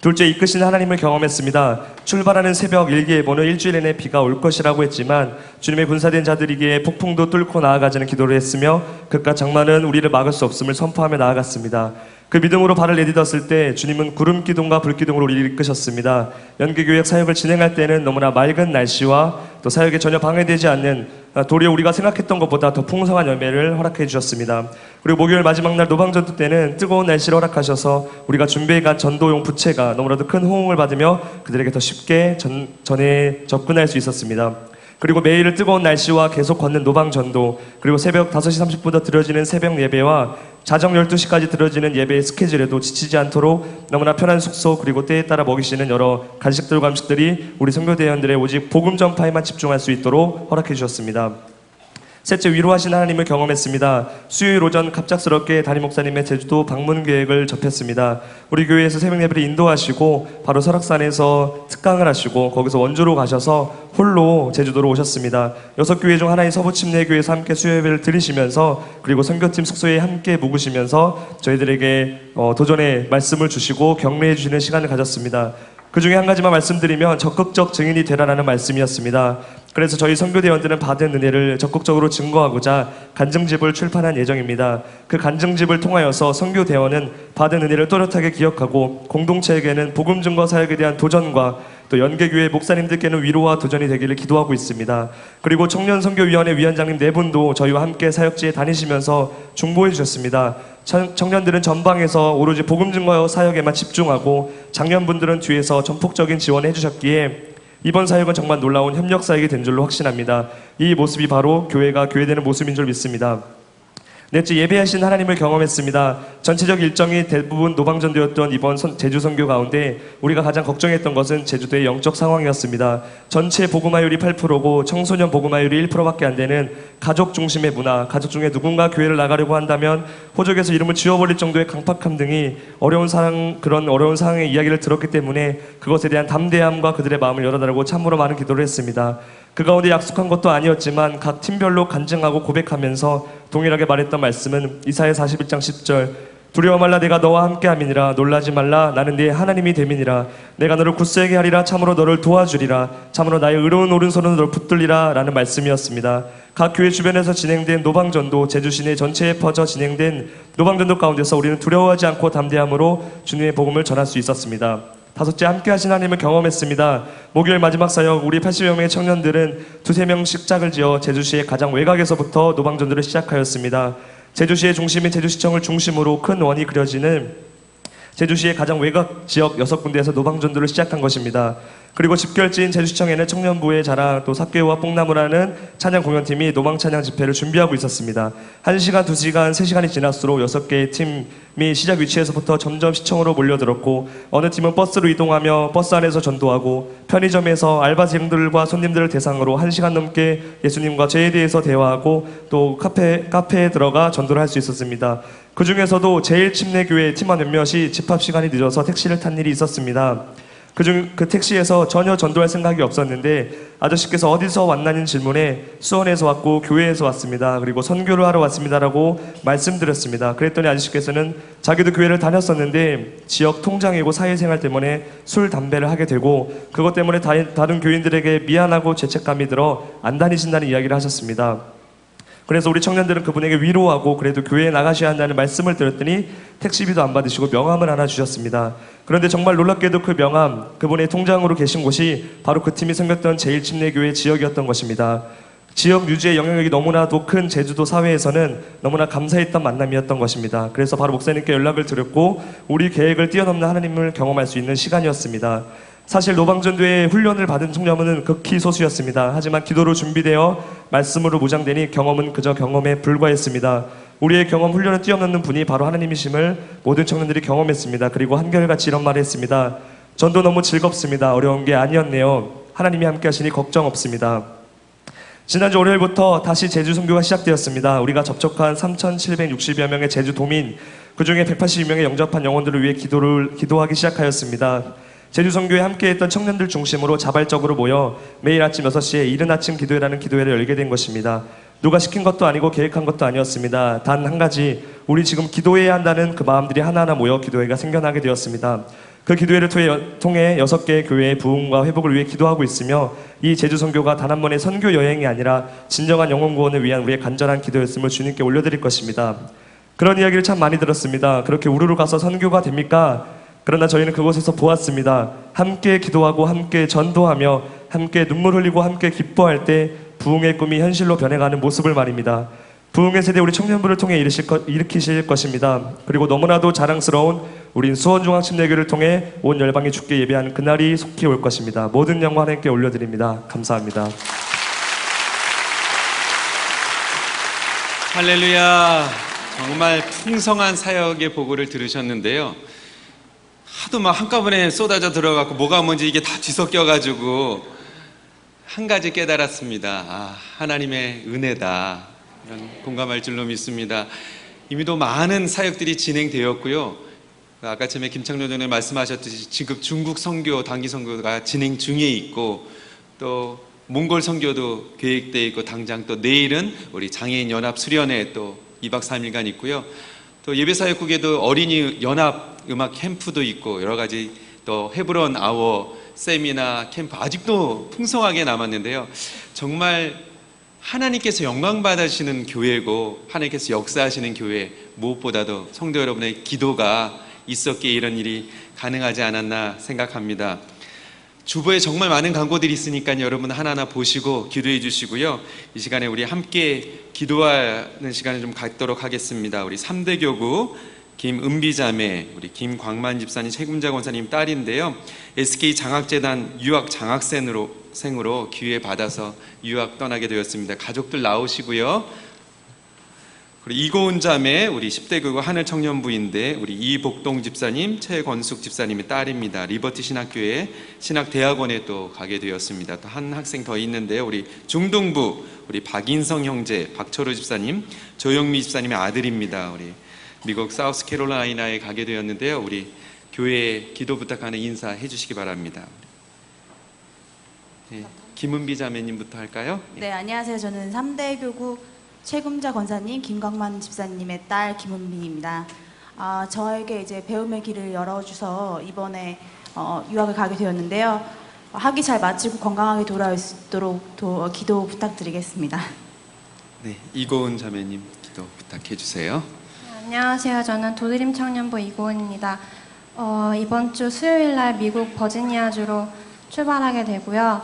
둘째, 이끄신 하나님을 경험했습니다. 출발하는 새벽 일기예보는 일주일 내내 비가 올 것이라고 했지만 주님의 군사된 자들이기에 폭풍도 뚫고 나아가자는 기도를 했으며 그깟 장마는 우리를 막을 수 없음을 선포하며 나아갔습니다. 그 믿음으로 발을 내딛었을 때 주님은 구름 기둥과 불 기둥으로 우리를 이끄셨습니다. 연계교역 사역을 진행할 때는 너무나 맑은 날씨와 또 사역에 전혀 방해되지 않는, 도리어 우리가 생각했던 것보다 더 풍성한 열매를 허락해 주셨습니다. 그리고 목요일 마지막 날 노방전도 때는 뜨거운 날씨를 허락하셔서 우리가 준비해간 전도용 부채가 너무나도 큰 호응을 받으며 그들에게 더 쉽게 전에 접근할 수 있었습니다. 그리고 매일 뜨거운 날씨와 계속 걷는 노방전도, 그리고 새벽 5시 30분부터 드려지는 새벽 예배와 자정 12시까지 드려지는 예배의 스케줄에도 지치지 않도록 너무나 편한 숙소, 그리고 때에 따라 먹이시는 여러 간식들과 음식들이 우리 선교대원들의 오직 복음 전파에만 집중할 수 있도록 허락해 주셨습니다. 셋째, 위로하신 하나님을 경험했습니다. 수요일 오전 갑작스럽게 담임 목사님의 제주도 방문 계획을 접했습니다. 우리 교회에서 새벽 예배를 인도하시고 바로 설악산에서 특강을 하시고 거기서 원주로 가셔서 홀로 제주도로 오셨습니다. 6교회 중 하나인 서부침례교회에서 함께 수요 예배를 드리시면서, 그리고 선교팀 숙소에 함께 묵으시면서 저희들에게 도전의 말씀을 주시고 격려해 주시는 시간을 가졌습니다. 그 중에 한 가지만 말씀드리면 적극적 증인이 되라라는 말씀이었습니다. 그래서 저희 선교대원들은 받은 은혜를 적극적으로 증거하고자 간증집을 출판한 예정입니다. 그 간증집을 통하여서 선교대원은 받은 은혜를 또렷하게 기억하고 공동체에게는 복음 증거 사역에 대한 도전과 또 연계교회 목사님들께는 위로와 도전이 되기를 기도하고 있습니다. 그리고 청년선교위원회 위원장님 4분도 저희와 함께 사역지에 다니시면서 중보해 주셨습니다. 청년들은 전방에서 오로지 복음 증거 사역에만 집중하고 장년분들은 뒤에서 전폭적인 지원을 해주셨기에 이번 사역은 정말 놀라운 협력 사역이 된 줄로 확신합니다. 이 모습이 바로 교회가 교회되는 모습인 줄 믿습니다. 넷째, 예배하신 하나님을 경험했습니다. 전체적 일정이 대부분 노방전도였던 이번 제주 선교 가운데 우리가 가장 걱정했던 것은 제주도의 영적 상황이었습니다. 전체 복음화율이 8%고 청소년 복음화율이 1%밖에 안 되는 가족 중심의 문화, 가족 중에 누군가 교회를 나가려고 한다면 호적에서 이름을 지워버릴 정도의 강팍함 등이 그런 어려운 상황의 이야기를 들었기 때문에 그것에 대한 담대함과 그들의 마음을 열어달라고 참으로 많은 기도를 했습니다. 그 가운데 약속한 것도 아니었지만 각 팀별로 간증하고 고백하면서 동일하게 말했던 말씀은 이사야 41장 10절, 두려워 말라, 내가 너와 함께함이니라. 놀라지 말라, 나는 네 하나님이 됨이니라. 내가 너를 굳세게 하리라. 참으로 너를 도와주리라. 참으로 나의 의로운 오른손으로 너를 붙들리라 라는 말씀이었습니다. 각 교회 주변에서 진행된 노방전도, 제주 시내 전체에 퍼져 진행된 노방전도 가운데서 우리는 두려워하지 않고 담대함으로 주님의 복음을 전할 수 있었습니다. 다섯째, 함께 하신 하나님을 경험했습니다. 목요일 마지막 사역, 우리 80여 명의 청년들은 두세 명씩 짝을 지어 제주시의 가장 외곽에서부터 노방전도를 시작하였습니다. 제주시의 중심인 제주시청을 중심으로 큰 원이 그려지는 제주시의 가장 외곽 지역 6군데에서 노방전도를 시작한 것입니다. 그리고 집결지인 제주시청에는 청년부의 자랑, 또 삭개와 뽕나무라는 찬양 공연팀이 노방 찬양 집회를 준비하고 있었습니다. 1시간, 2시간, 3시간이 지날수록 6개의 팀이 시작 위치에서부터 점점 시청으로 몰려들었고, 어느 팀은 버스로 이동하며 버스 안에서 전도하고, 편의점에서 알바생들과 손님들을 대상으로 1시간 넘게 예수님과 죄에 대해서 대화하고, 또 카페에 들어가 전도를 할 수 있었습니다. 그 중에서도 제일 침례교회 팀원 몇몇이 집합 시간이 늦어서 택시를 탄 일이 있었습니다. 그 택시에서 전혀 전도할 생각이 없었는데 아저씨께서 어디서 왔나는 질문에 수원에서 왔고 교회에서 왔습니다. 그리고 선교를 하러 왔습니다라고 말씀드렸습니다. 그랬더니 아저씨께서는 자기도 교회를 다녔었는데 지역 통장이고 사회생활 때문에 술, 담배를 하게 되고 그것 때문에 다른 교인들에게 미안하고 죄책감이 들어 안 다니신다는 이야기를 하셨습니다. 그래서 우리 청년들은 그분에게 위로하고 그래도 교회에 나가셔야 한다는 말씀을 드렸더니 택시비도 안 받으시고 명함을 하나 주셨습니다. 그런데 정말 놀랍게도 그 명함, 그분의 통장으로 계신 곳이 바로 그 팀이 생겼던 제일침례교회 지역이었던 것입니다. 지역 유지의 영향력이 너무나도 큰 제주도 사회에서는 너무나 감사했던 만남이었던 것입니다. 그래서 바로 목사님께 연락을 드렸고 우리 계획을 뛰어넘는 하나님을 경험할 수 있는 시간이었습니다. 사실 노방전도에 훈련을 받은 청년은 극히 소수였습니다. 하지만 기도로 준비되어 말씀으로 무장되니 경험은 그저 경험에 불과했습니다. 우리의 경험 훈련을 뛰어넘는 분이 바로 하나님이심을 모든 청년들이 경험했습니다. 그리고 한결같이 이런 말을 했습니다. 전도 너무 즐겁습니다. 어려운 게 아니었네요. 하나님이 함께 하시니 걱정 없습니다. 지난주 월요일부터 다시 제주 선교가 시작되었습니다. 우리가 접촉한 3,760여 명의 제주 도민, 그중에 182명의 영접한 영혼들을 위해 기도하기 시작하였습니다. 제주 선교에 함께했던 청년들 중심으로 자발적으로 모여 매일 아침 6시에 이른 아침 기도회라는 기도회를 열게 된 것입니다. 누가 시킨 것도 아니고 계획한 것도 아니었습니다. 단 한 가지, 우리 지금 기도해야 한다는 그 마음들이 하나하나 모여 기도회가 생겨나게 되었습니다. 그 기도회를 통해 6개의 교회의 부흥과 회복을 위해 기도하고 있으며 이 제주 선교가 단 한 번의 선교 여행이 아니라 진정한 영혼 구원을 위한 우리의 간절한 기도였음을 주님께 올려드릴 것입니다. 그런 이야기를 참 많이 들었습니다. 그렇게 우르르 가서 선교가 됩니까? 그러나 저희는 그곳에서 보았습니다. 함께 기도하고 함께 전도하며 함께 눈물 흘리고 함께 기뻐할 때 부흥의 꿈이 현실로 변해가는 모습을 말입니다. 부흥의 세대 우리 청년부를 통해 일으키실 것입니다. 그리고 너무나도 자랑스러운 우린 수원중앙침례교를 통해 온 열방이 주께 예배하는 그날이 속히 올 것입니다. 모든 영광 하나님께 올려드립니다. 감사합니다. 할렐루야. 정말 풍성한 사역의 보고를 들으셨는데요. 하도 막 한꺼번에 쏟아져 들어가고 뭐가 뭔지 이게 다 뒤섞여가지고 한 가지 깨달았습니다. 아, 하나님의 은혜다. 이런 공감할 줄로 믿습니다. 이미도 많은 사역들이 진행되었고요. 아까 전에 김창룡 전에 말씀하셨듯이 지금 중국 선교, 단기 선교가 진행 중에 있고 또 몽골 선교도 계획되어 있고 당장 또 내일은 우리 장애인 연합 수련회 또 2박 3일간 있고요. 또 예배사역국에도 어린이 연합 음악 캠프도 있고 여러 가지 또 헤브론 아워 세미나 캠프 아직도 풍성하게 남았는데요. 정말 하나님께서 영광 받으시는 교회고 하나님께서 역사하시는 교회, 무엇보다도 성도 여러분의 기도가 있었기에 이런 일이 가능하지 않았나 생각합니다. 주보에 정말 많은 광고들이 있으니까 여러분 하나하나 보시고 기도해 주시고요. 이 시간에 우리 함께 기도하는 시간을 좀 갖도록 하겠습니다. 우리 3대 교구 김은비 자매, 우리 김광만 집사님 책임자 권사님 딸인데요. SK 장학재단 유학 장학생으로 기회 받아서 유학 떠나게 되었습니다. 가족들 나오시고요. 그리고 이고은 자매, 우리 10대 교구 하늘청년부인데 우리 이복동 집사님, 최건숙 집사님의 딸입니다. 리버티 신학교에 신학대학원에 또 가게 되었습니다. 또 한 학생 더 있는데요. 우리 중동부, 우리 박인성 형제, 박철우 집사님, 조영미 집사님의 아들입니다. 우리 미국 사우스캐롤라이나에 가게 되었는데요. 우리 교회에 기도 부탁하는 인사 해주시기 바랍니다. 네, 김은비 자매님부터 할까요? 네, 안녕하세요. 저는 3대 교구 최금자 권사님, 김광만 집사님의 딸 김은빈입니다. 저에게 이제 배움의 길을 열어주셔서 이번에 유학을 가게 되었는데요. 학위 잘 마치고 건강하게 돌아올 수 있도록 기도 부탁드리겠습니다. 네, 이고은 자매님 기도 부탁해 주세요. 안녕하세요. 저는 도드림 청년부 이고은입니다. 이번 주 수요일 날 미국 버지니아주로 출발하게 되고요.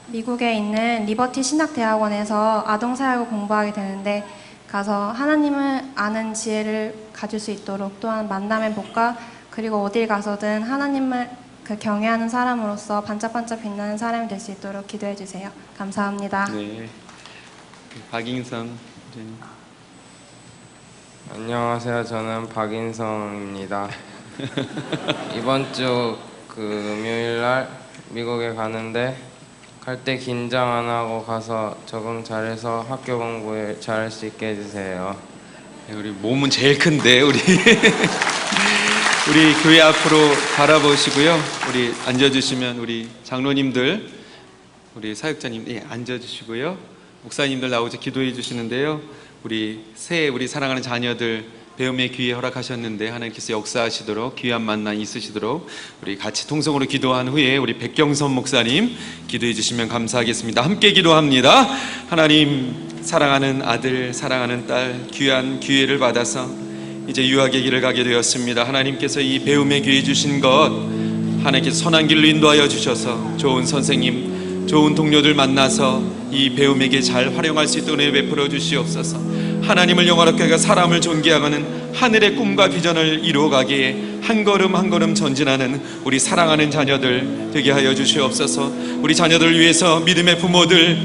미국에 있는 리버티 신학대학원에서 아동사역을 공부하게 되는데 가서 하나님을 아는 지혜를 가질 수 있도록 또한 만남의 복과 그리고 어딜 가서든 하나님을 경외하는 사람으로서 반짝반짝 빛나는 사람이 될 수 있도록 기도해 주세요. 감사합니다. 네. 박인성. 안녕하세요. 저는 박인성입니다. 이번 주 금요일 날 미국에 가는데 갈 때 긴장 안 하고 가서 적응 잘해서 학교 공부에 잘할 수 있게 해주세요. 네, 우리 몸은 제일 큰데 우리 우리 교회 앞으로 바라보시고요. 우리 앉아주시면 우리 장로님들, 우리 사역자님 앉아주시고요. 목사님들 나오셔서 기도해 주시는데요. 우리 사랑하는 자녀들 배움의 기회 허락하셨는데 하나님께서 역사하시도록 귀한 만남 있으시도록 우리 같이 통성으로 기도한 후에 우리 백경선 목사님 기도해 주시면 감사하겠습니다. 함께 기도합니다. 하나님, 사랑하는 아들, 사랑하는 딸 귀한 기회를 받아서 이제 유학의 길을 가게 되었습니다. 하나님께서 이 배움의 기회 주신 것 하나님께서 선한 길로 인도하여 주셔서 좋은 선생님, 좋은 동료들 만나서 이 배움의 길 잘 활용할 수 있도록 은혜 베풀어 주시옵소서. 하나님을 영화롭게 하고 사람을 존귀하는 하늘의 꿈과 비전을 이루어가기에 한 걸음 한 걸음 전진하는 우리 사랑하는 자녀들 되게 하여 주시옵소서. 우리 자녀들을 위해서 믿음의 부모들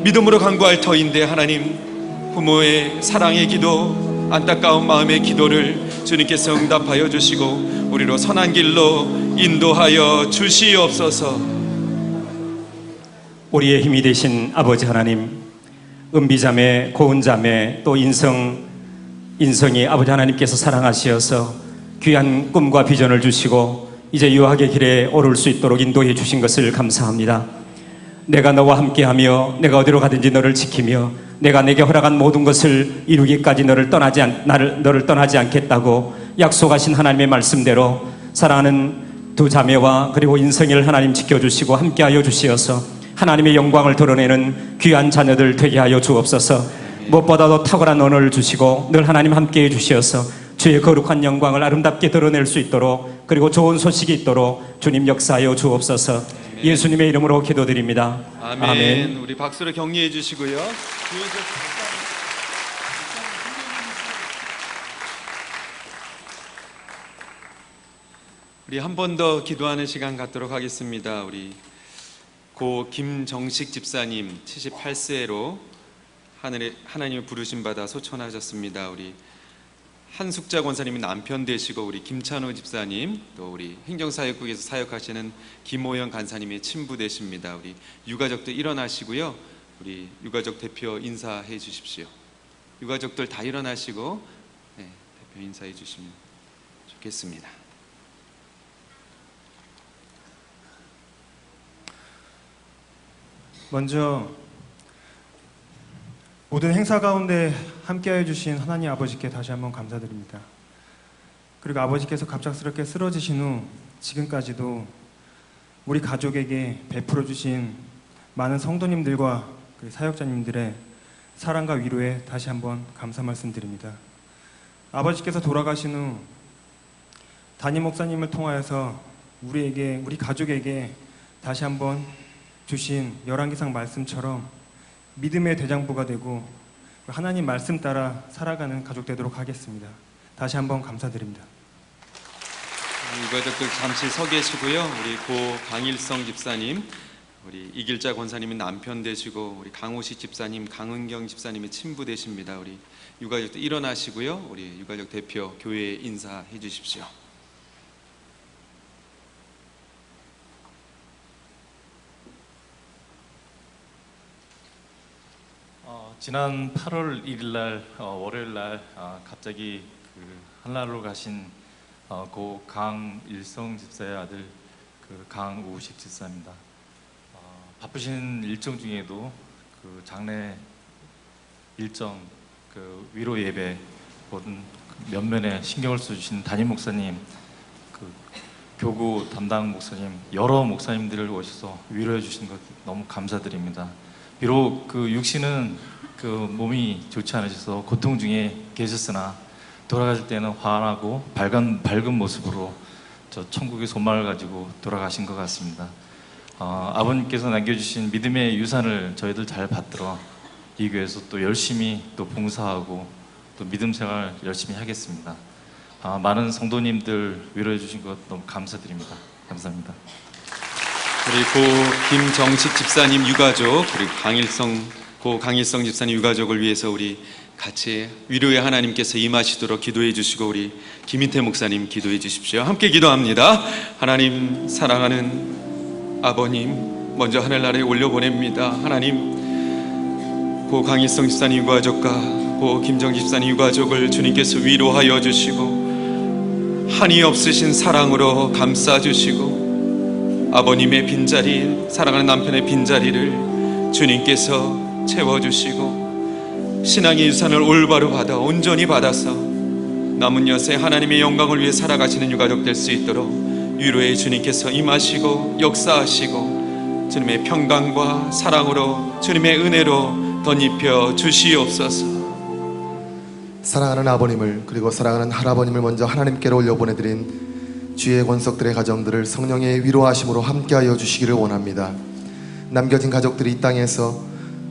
믿음으로 간구할 터인데 하나님, 부모의 사랑의 기도, 안타까운 마음의 기도를 주님께서 응답하여 주시고 우리로 선한 길로 인도하여 주시옵소서. 우리의 힘이 되신 아버지 하나님, 은비자매, 고은자매, 또 인성이 아버지 하나님께서 사랑하시어서 귀한 꿈과 비전을 주시고 이제 유학의 길에 오를 수 있도록 인도해 주신 것을 감사합니다. 내가 너와 함께하며 내가 어디로 가든지 너를 지키며 내가 내게 허락한 모든 것을 이루기까지 너를 떠나지 않겠다고 약속하신 하나님의 말씀대로 사랑하는 두 자매와 그리고 인성이를 하나님 지켜주시고 함께하여 주시어서 하나님의 영광을 드러내는 귀한 자녀들 되게 하여 주옵소서. 무엇보다도 탁월한 언어를 주시고 늘 하나님 함께해 주시어서 주의 거룩한 영광을 아름답게 드러낼 수 있도록 그리고 좋은 소식이 있도록 주님 역사하여 주옵소서. 예수님의 이름으로 기도드립니다. 아멘. 아멘. 우리 박수로 격려해 주시고요. 우리 한 번 더 기도하는 시간 갖도록 하겠습니다. 우리 고 김정식 집사님 78세로 하나님의 부르심 받아 소천하셨습니다. 우리 한숙자 권사님이 남편 되시고 우리 김찬호 집사님, 또 우리 행정사역국에서 사역하시는 김호영 간사님의 친부 되십니다. 우리 유가족도 일어나시고요. 우리 유가족 대표 인사해 주십시오. 유가족들 다 일어나시고 대표 인사해 주시면 좋겠습니다. 먼저 모든 행사 가운데 함께하여 주신 하나님 아버지께 다시 한번 감사드립니다. 그리고 아버지께서 갑작스럽게 쓰러지신 후 지금까지도 우리 가족에게 베풀어 주신 많은 성도님들과 사역자님들의 사랑과 위로에 다시 한번 감사 말씀드립니다. 아버지께서 돌아가신 후 담임 목사님을 통하여서 우리 가족에게 다시 한번 주신 열왕기상 말씀처럼 믿음의 대장부가 되고 하나님 말씀 따라 살아가는 가족 되도록 하겠습니다. 다시 한번 감사드립니다. 유가족들 잠시 서 계시고요. 우리 고 강일성 집사님, 우리 이길자 권사님은 남편 되시고 우리 강호식 집사님, 강은경 집사님의 친부 되십니다. 우리 유가족들 일어나시고요. 우리 유가족 대표 교회에 인사해 주십시오. 지난 8월 1일 날 월요일 날 갑자기 한라로 가신 고 강일성 집사의 아들 강우식 집사입니다. 바쁘신 일정 중에도 장례 일정 위로 예배 모든 면면에 신경을 써주신 담임 목사님, 교구 담당 목사님, 여러 목사님들을 오셔서 위로해 주신 것 너무 감사드립니다. 비록 육신은 몸이 좋지 않으셔서 고통 중에 계셨으나 돌아가실 때는 환하고 밝은 모습으로 저 천국의 소망을 가지고 돌아가신 것 같습니다. 아버님께서 남겨주신 믿음의 유산을 저희들 잘 받들어 이 교회에서 또 열심히 또 봉사하고 또 믿음 생활 열심히 하겠습니다. 많은 성도님들 위로해 주신 것 너무 감사드립니다. 감사합니다. 우리 고 김정식 집사님 유가족 그리고 고 강일성 집사님 유가족을 위해서 우리 같이 위로의 하나님께서 임하시도록 기도해 주시고 우리 김인태 목사님 기도해 주십시오. 함께 기도합니다. 하나님 사랑하는 아버님 먼저 하늘나라에 올려보냅니다. 하나님 고 강일성 집사님 유가족과 고 김정식 집사님 유가족을 주님께서 위로하여 주시고 한이 없으신 사랑으로 감싸주시고 아버님의 빈자리 사랑하는 남편의 빈자리를 주님께서 채워주시고 신앙의 유산을 올바로 받아 온전히 받아서 남은 여세 하나님의 영광을 위해 살아가시는 유가족 될 수 있도록 위로의 주님께서 임하시고 역사하시고 주님의 평강과 사랑으로 주님의 은혜로 덧입혀 주시옵소서. 사랑하는 아버님을 그리고 사랑하는 할아버님을 먼저 하나님께로 올려보내드린 주의 권속들의 가정들을 성령의 위로하심으로 함께하여 주시기를 원합니다. 남겨진 가족들이 이 땅에서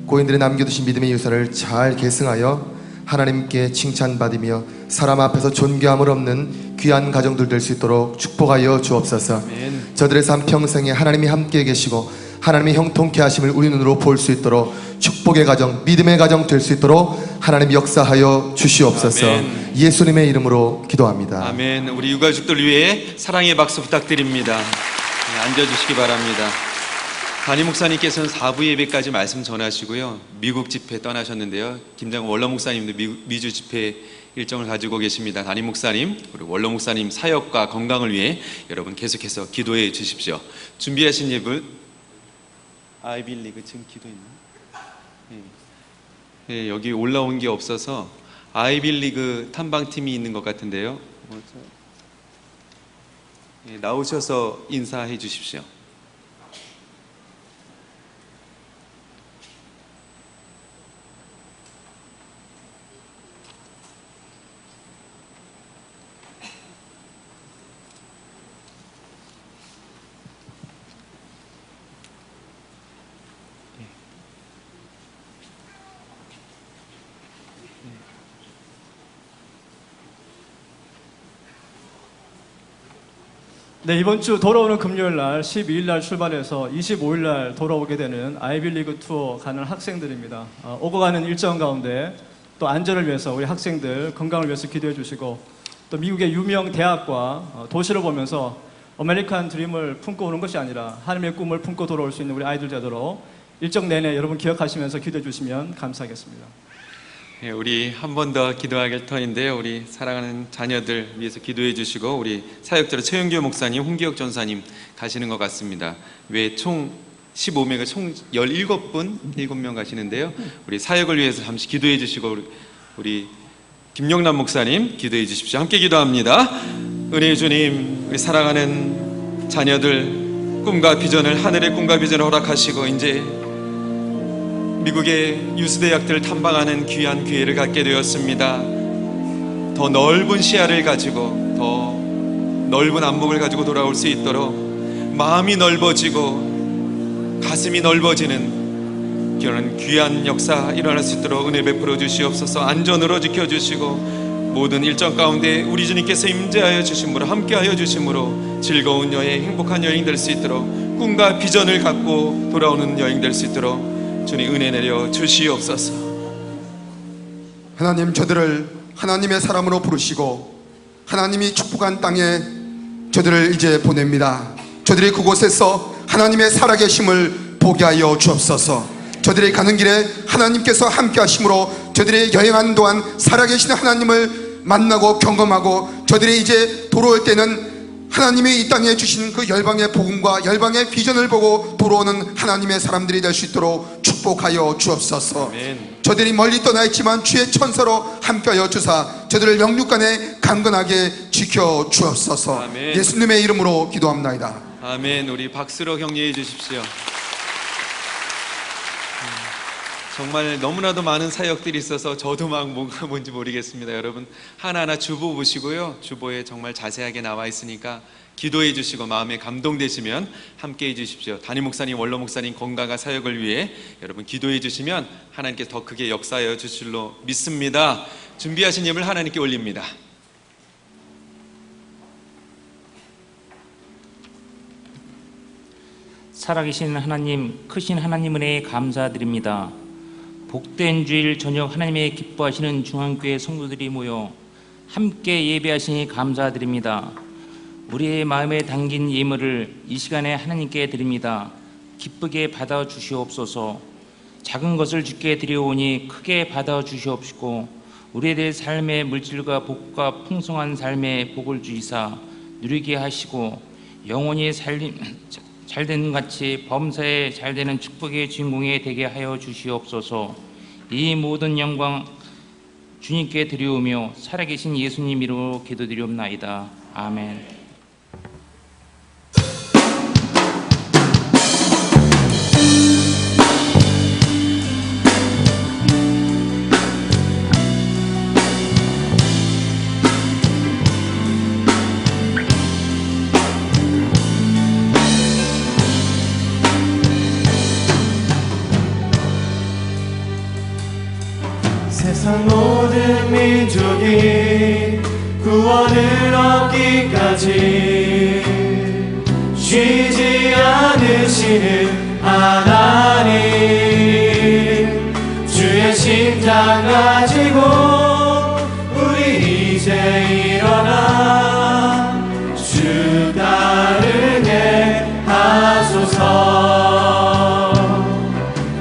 고인들이 남겨두신 믿음의 유산을 잘 계승하여 하나님께 칭찬받으며 사람 앞에서 존귀함을 얻는 귀한 가정들 될 수 있도록 축복하여 주옵소서. 아멘. 저들의 삶 평생에 하나님이 함께 계시고 하나님이 형통케 하심을 우리 눈으로 볼 수 있도록 축복의 가정, 믿음의 가정 될 수 있도록 하나님이 역사하여 주시옵소서. 아멘. 예수님의 이름으로 기도합니다. 아멘. 우리 유가족들 위해 사랑의 박수 부탁드립니다. 네, 앉아주시기 바랍니다. 담임 목사님께서는 4부 예배까지 말씀 전하시고요. 미국 집회 떠나셨는데요. 김장원 원로 목사님도 미주 집회 일정을 가지고 계십니다. 담임 목사님, 그리고 원로 목사님 사역과 건강을 위해 여러분 계속해서 기도해 주십시오. 준비하신 예불 아이빌리그 지금 기도 있나요? 네, 여기 올라온 게 없어서 아이빌리그 탐방팀이 있는 것 같은데요. 네, 나오셔서 인사해 주십시오. 네, 이번 주 돌아오는 금요일 날 12일 날 출발해서 25일 날 돌아오게 되는 아이빌리그 투어 가는 학생들입니다. 오고 가는 일정 가운데 또 안전을 위해서 우리 학생들 건강을 위해서 기도해 주시고 또 미국의 유명 대학과 도시를 보면서 아메리칸 드림을 품고 오는 것이 아니라 하나님의 꿈을 품고 돌아올 수 있는 우리 아이들 되도록 일정 내내 여러분 기억하시면서 기도해 주시면 감사하겠습니다. 네, 우리 한 번 더 기도할 터인데요. 우리 사랑하는 자녀들 위해서 기도해 주시고 우리 사역자로 최영규 목사님, 홍기혁 전사님 가시는 것 같습니다. 외 총 15명이 총 17분, 7명 가시는데요. 우리 사역을 위해서 잠시 기도해 주시고 우리 김용남 목사님 기도해 주십시오. 함께 기도합니다. 은혜의 주님, 우리 사랑하는 자녀들 꿈과 비전을 하늘의 꿈과 비전을 허락하시고 이제 미국의 유수대학들을 탐방하는 귀한 기회를 갖게 되었습니다. 더 넓은 시야를 가지고 더 넓은 안목을 가지고 돌아올 수 있도록 마음이 넓어지고 가슴이 넓어지는 그런 귀한 역사 일어날 수 있도록 은혜 베풀어 주시옵소서. 안전으로 지켜주시고 모든 일정 가운데 우리 주님께서 임재하여 주심으로 함께하여 주심으로 즐거운 여행, 행복한 여행 될 수 있도록 꿈과 비전을 갖고 돌아오는 여행 될 수 있도록 주님 은혜 내려 주시옵소서. 하나님, 저들을 하나님의 사람으로 부르시고 하나님이 축복한 땅에 저들을 이제 보냅니다. 저들이 그곳에서 하나님의 살아계심을 보게 하여 주옵소서. 저들이 가는 길에 하나님께서 함께 하심으로 저들이 여행하는 동안 살아계신 하나님을 만나고 경험하고 저들이 이제 돌아올 때는 하나님이 이 땅에 주신 그 열방의 복음과 열방의 비전을 보고 돌아오는 하나님의 사람들이 될 수 있도록 축복하여 주옵소서. 아멘. 저들이 멀리 떠나 있지만 주의 천사로 함께하여 주사 저들을 영육간에 강건하게 지켜 주옵소서. 아멘. 예수님의 이름으로 기도합나이다. 아멘. 우리 박수로 격려해 주십시오. 정말 너무나도 많은 사역들이 있어서 저도 막 뭐가 뭔지 모르겠습니다. 여러분 하나하나 주보 보시고요. 주보에 정말 자세하게 나와 있으니까 기도해 주시고 마음에 감동되시면 함께 해 주십시오. 담임 목사님, 원로 목사님 건강과 사역을 위해 여러분 기도해 주시면 하나님께서 더 크게 역사하여 주실 줄로 믿습니다. 준비하신 예물 하나님께 올립니다. 살아계신 하나님, 크신 하나님 은혜에 감사드립니다. 복된 주일 저녁 하나님의 기뻐하시는 중앙교회 성도들이 모여 함께 예배하시니 감사드립니다. 우리의 마음에 담긴 예물을 이 시간에 하나님께 드립니다. 기쁘게 받아 주시옵소서. 작은 것을 주께 드려오니 크게 받아 주시옵시고 우리의 삶의 물질과 복과 풍성한 삶의 복을 주이사 누리게 하시고 영원히 잘되는 같이 범사에 잘되는 축복의 주인공이 되게 하여 주시옵소서. 이 모든 영광 주님께 드리오며 살아계신 예수님 이름으로 기도드리옵나이다. 아멘. 세상 모든 민족이 구원을 얻기까지 쉬지 않으시는 하나님, 주의 심장 가지고 우리 이제 일어나 주 따르게 하소서.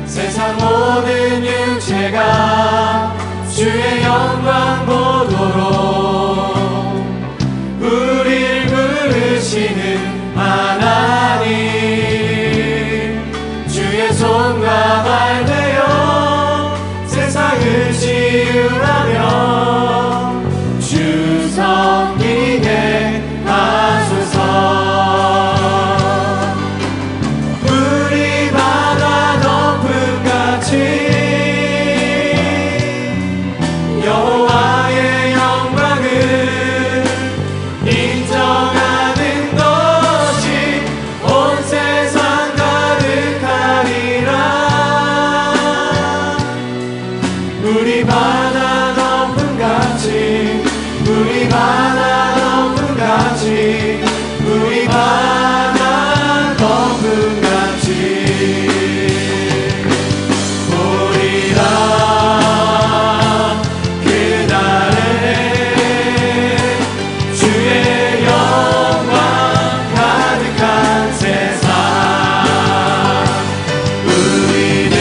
세상 모든 육체가 주의 영광 보도록 우리를 부르시는 하나님, 주의 손과 발 되어 세상을 치유하며 주 섬기게 하소서. 우리 바다 덮음같이 여호와의 영광을 인정하는 것이 온 세상 가득하리라. 우리 바다 덮음같이, 우리 바다 덮음같이, 우리 바다 덮음같이 보리라. 주의 영광 가득한 세상, 우리는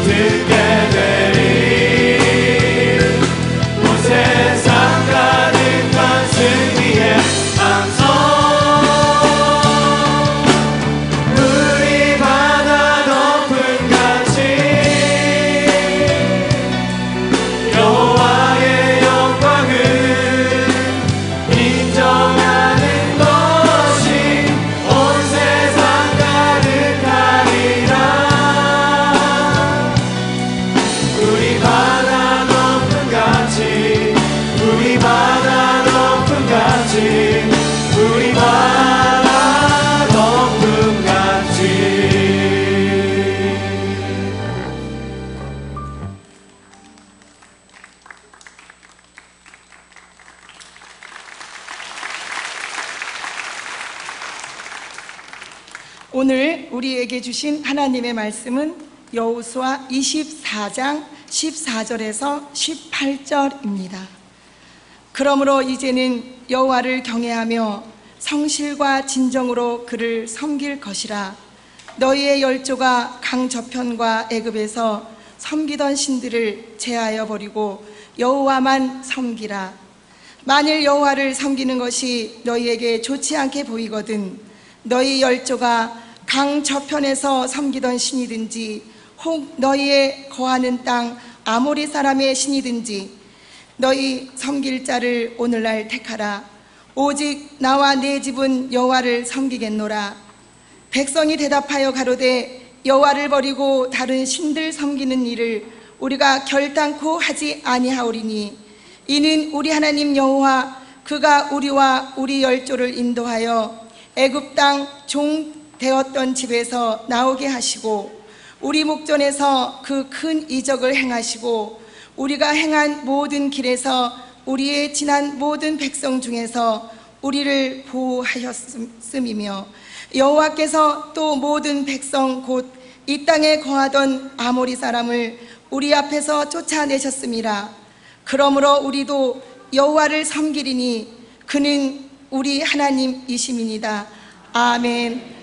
듣게 되리. 온 세상 가득한 승리의 방송, 우리 바다 덮음같이 여호와의 영광을 인정하는 것이 온 세상 가득하리라. 우리 바다 덮음같이, 우리 바다 덮음같이, 우리 바다 덮음같이. 오늘 우리에게 주신 하나님의 말씀은 여호수아 24장 14절에서 18절입니다. 그러므로 이제는 여호와를 경외하며 성실과 진정으로 그를 섬길 것이라. 너희의 열조가 강 저편과 애굽에서 섬기던 신들을 제하여 버리고 여호와만 섬기라. 만일 여호와를 섬기는 것이 너희에게 좋지 않게 보이거든 너희 열조가 강 저편에서 섬기던 신이든지 혹 너희의 거하는 땅 아모리 사람의 신이든지 너희 섬길 자를 오늘날 택하라. 오직 나와 내 집은 여호와를 섬기겠노라. 백성이 대답하여 가로되 여호와를 버리고 다른 신들 섬기는 일을 우리가 결단코 하지 아니하오리니 이는 우리 하나님 여호와 그가 우리와 우리 열조를 인도하여 애굽 땅 종 되었던 집에서 나오게 하시고 우리 목전에서 그 큰 이적을 행하시고 우리가 행한 모든 길에서 우리의 지난 모든 백성 중에서 우리를 보호하였음이며 여호와께서 또 모든 백성 곧 이 땅에 거하던 아모리 사람을 우리 앞에서 쫓아내셨음이라. 그러므로 우리도 여호와를 섬기리니 그는 우리 하나님이심이니이다. 아멘.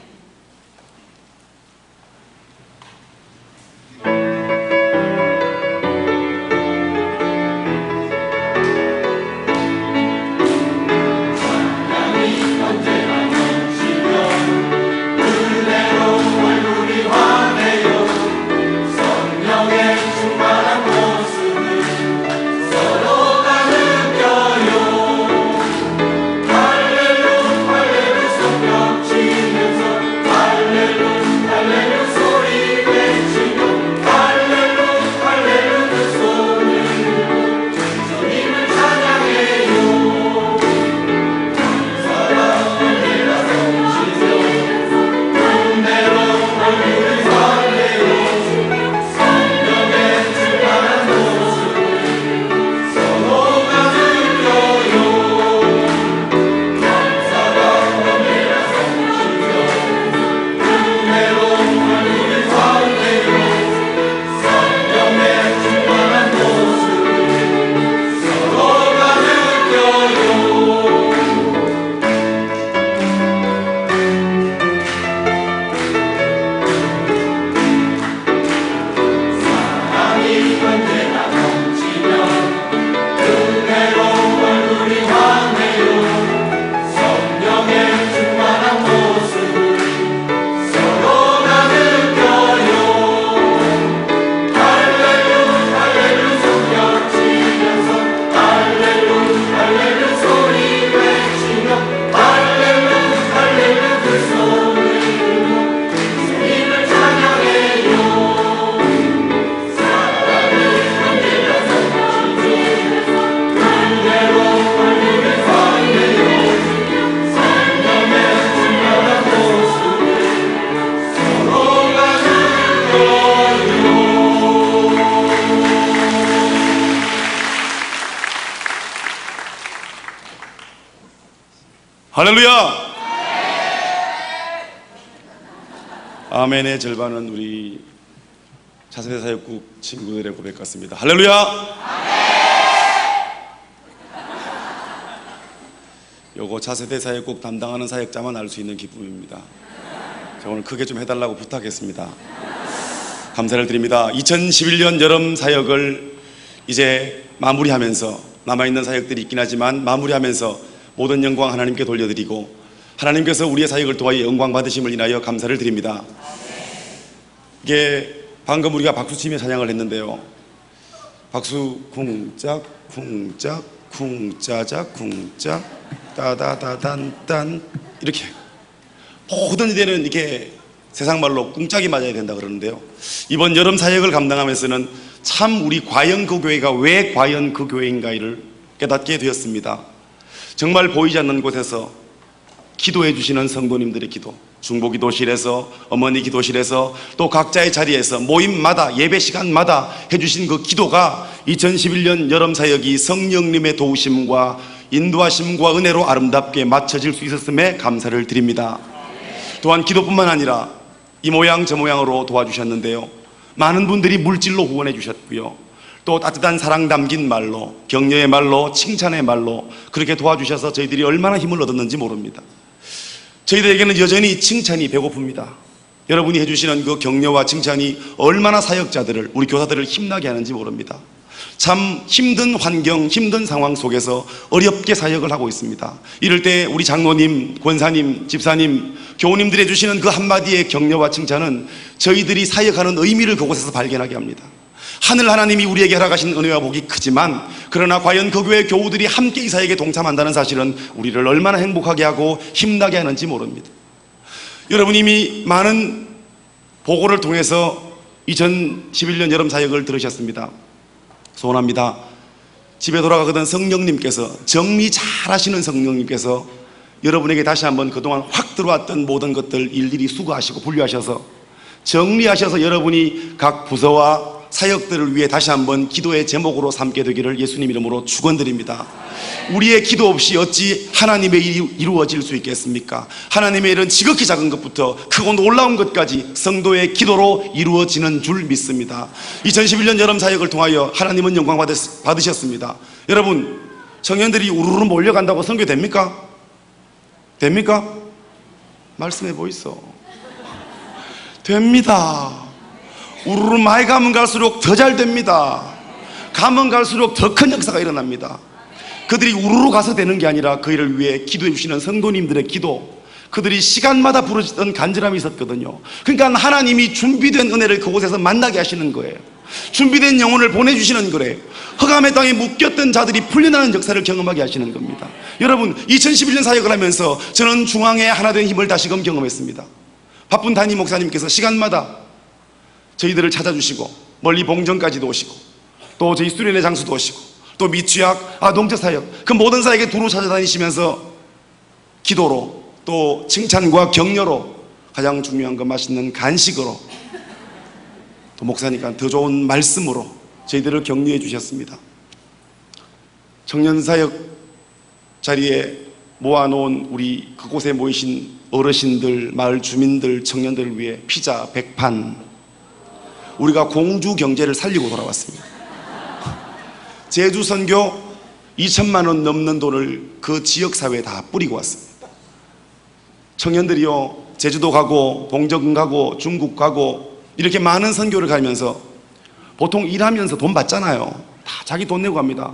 할렐루야! 아멘의 절반은 우리 차세대 사역국 친구들의 고백 같습니다. 할렐루야! 요거 차세대 사역국 담당하는 사역자만 알 수 있는 기쁨입니다. 제가 오늘 크게 좀 해달라고 부탁했습니다. 감사를 드립니다. 2011년 여름 사역을 이제 마무리하면서 남아있는 사역들이 있긴 하지만 마무리하면서 모든 영광 하나님께 돌려드리고 하나님께서 우리의 사역을 통하여 영광 받으심을 인하여 감사를 드립니다. 이게 방금 우리가 박수치며 찬양을 했는데요. 박수 쿵짝 쿵짝 쿵짜작 쿵짝 따다다단딴 이렇게 모든 이들은 이렇게 세상 말로 꿍짝이 맞아야 된다 그러는데요. 이번 여름 사역을 감당하면서는 참 우리 과연 그 교회가 왜 과연 그 교회인가를 깨닫게 되었습니다. 정말 보이지 않는 곳에서 기도해 주시는 성도님들의 기도, 중보기도실에서, 어머니 기도실에서, 또 각자의 자리에서 모임마다 예배 시간마다 해주신 그 기도가 2011년 여름 사역이 성령님의 도우심과 인도하심과 은혜로 아름답게 맞춰질 수 있었음에 감사를 드립니다. 또한 기도뿐만 아니라 이 모양 저 모양으로 도와주셨는데요. 많은 분들이 물질로 후원해 주셨고요. 또 따뜻한 사랑 담긴 말로, 격려의 말로, 칭찬의 말로 그렇게 도와주셔서 저희들이 얼마나 힘을 얻었는지 모릅니다. 저희들에게는 여전히 칭찬이 배고픕니다. 여러분이 해주시는 그 격려와 칭찬이 얼마나 사역자들을, 우리 교사들을 힘나게 하는지 모릅니다. 참 힘든 환경, 힘든 상황 속에서 어렵게 사역을 하고 있습니다. 이럴 때 우리 장로님, 권사님, 집사님, 교우님들이 해주시는 그 한마디의 격려와 칭찬은 저희들이 사역하는 의미를 그곳에서 발견하게 합니다. 하늘 하나님이 우리에게 허락하신 은혜와 복이 크지만 그러나 과연 그 교회 교우들이 함께 이 사역에 동참한다는 사실은 우리를 얼마나 행복하게 하고 힘나게 하는지 모릅니다. 여러분 이미 많은 보고를 통해서 2011년 여름 사역을 들으셨습니다. 소원합니다. 집에 돌아가거든 성령님께서, 정리 잘 하시는 성령님께서 여러분에게 다시 한번 그동안 확 들어왔던 모든 것들 일일이 수거하시고 분류하셔서 정리하셔서 여러분이 각 부서와 사역들을 위해 다시 한번 기도의 제목으로 삼게 되기를 예수님 이름으로 축원드립니다. 우리의 기도 없이 어찌 하나님의 일이 이루어질 수 있겠습니까? 하나님의 일은 지극히 작은 것부터 크고 놀라운 것까지 성도의 기도로 이루어지는 줄 믿습니다. 2011년 여름 사역을 통하여 하나님은 영광 받으셨습니다. 여러분, 청년들이 우르르 몰려간다고 선교 됩니까? 됩니까? 말씀해 보이소. 됩니다. 우르르 많이 가면 갈수록 더 잘 됩니다. 가면 갈수록 더 큰 역사가 일어납니다. 그들이 우르르 가서 되는 게 아니라 그 일을 위해 기도해 주시는 성도님들의 기도, 그들이 시간마다 부르짖던 간절함이 있었거든요. 그러니까 하나님이 준비된 은혜를 그곳에서 만나게 하시는 거예요. 준비된 영혼을 보내주시는 거래요. 흑암의 땅에 묶였던 자들이 풀려나는 역사를 경험하게 하시는 겁니다. 여러분, 2011년 사역을 하면서 저는 중앙에 하나 된 힘을 다시금 경험했습니다. 바쁜 담임 목사님께서 시간마다 저희들을 찾아주시고 멀리 봉정까지도 오시고 또 저희 수련회 장소도 오시고 또 미취학, 아동체 사역, 그 모든 사역에 두루 찾아다니시면서 기도로 또 칭찬과 격려로 가장 중요한 건 맛있는 간식으로 또 목사니까 더 좋은 말씀으로 저희들을 격려해 주셨습니다. 청년사역 자리에 모아놓은 우리 그곳에 모이신 어르신들, 마을 주민들, 청년들을 위해 피자 100판, 우리가 공주 경제를 살리고 돌아왔습니다. 제주 선교 2천만 원 넘는 돈을 그 지역사회에 다 뿌리고 왔습니다. 청년들이요, 제주도 가고 봉정 가고 중국 가고 이렇게 많은 선교를 가면서 보통 일하면서 돈 받잖아요. 다 자기 돈 내고 갑니다.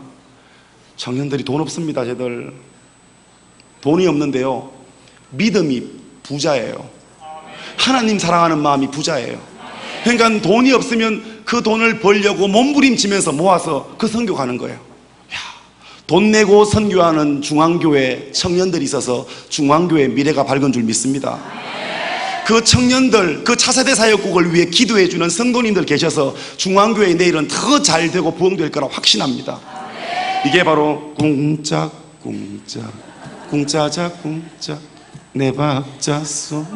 청년들이 돈 없습니다. 쟤들 돈이 없는데요, 믿음이 부자예요. 하나님 사랑하는 마음이 부자예요. 그러니까 돈이 없으면 그 돈을 벌려고 몸부림치면서 모아서 그 선교 가는 거예요. 돈 내고 선교하는 중앙교회 청년들이 있어서 중앙교회 미래가 밝은 줄 믿습니다. 그 청년들, 그 차세대 사역국을 위해 기도해 주는 성도님들 계셔서 중앙교회의 내일은 더 잘 되고 부흥될 거라 확신합니다. 이게 바로 궁짝 궁짝 궁짜자 궁짝 내 박자 속에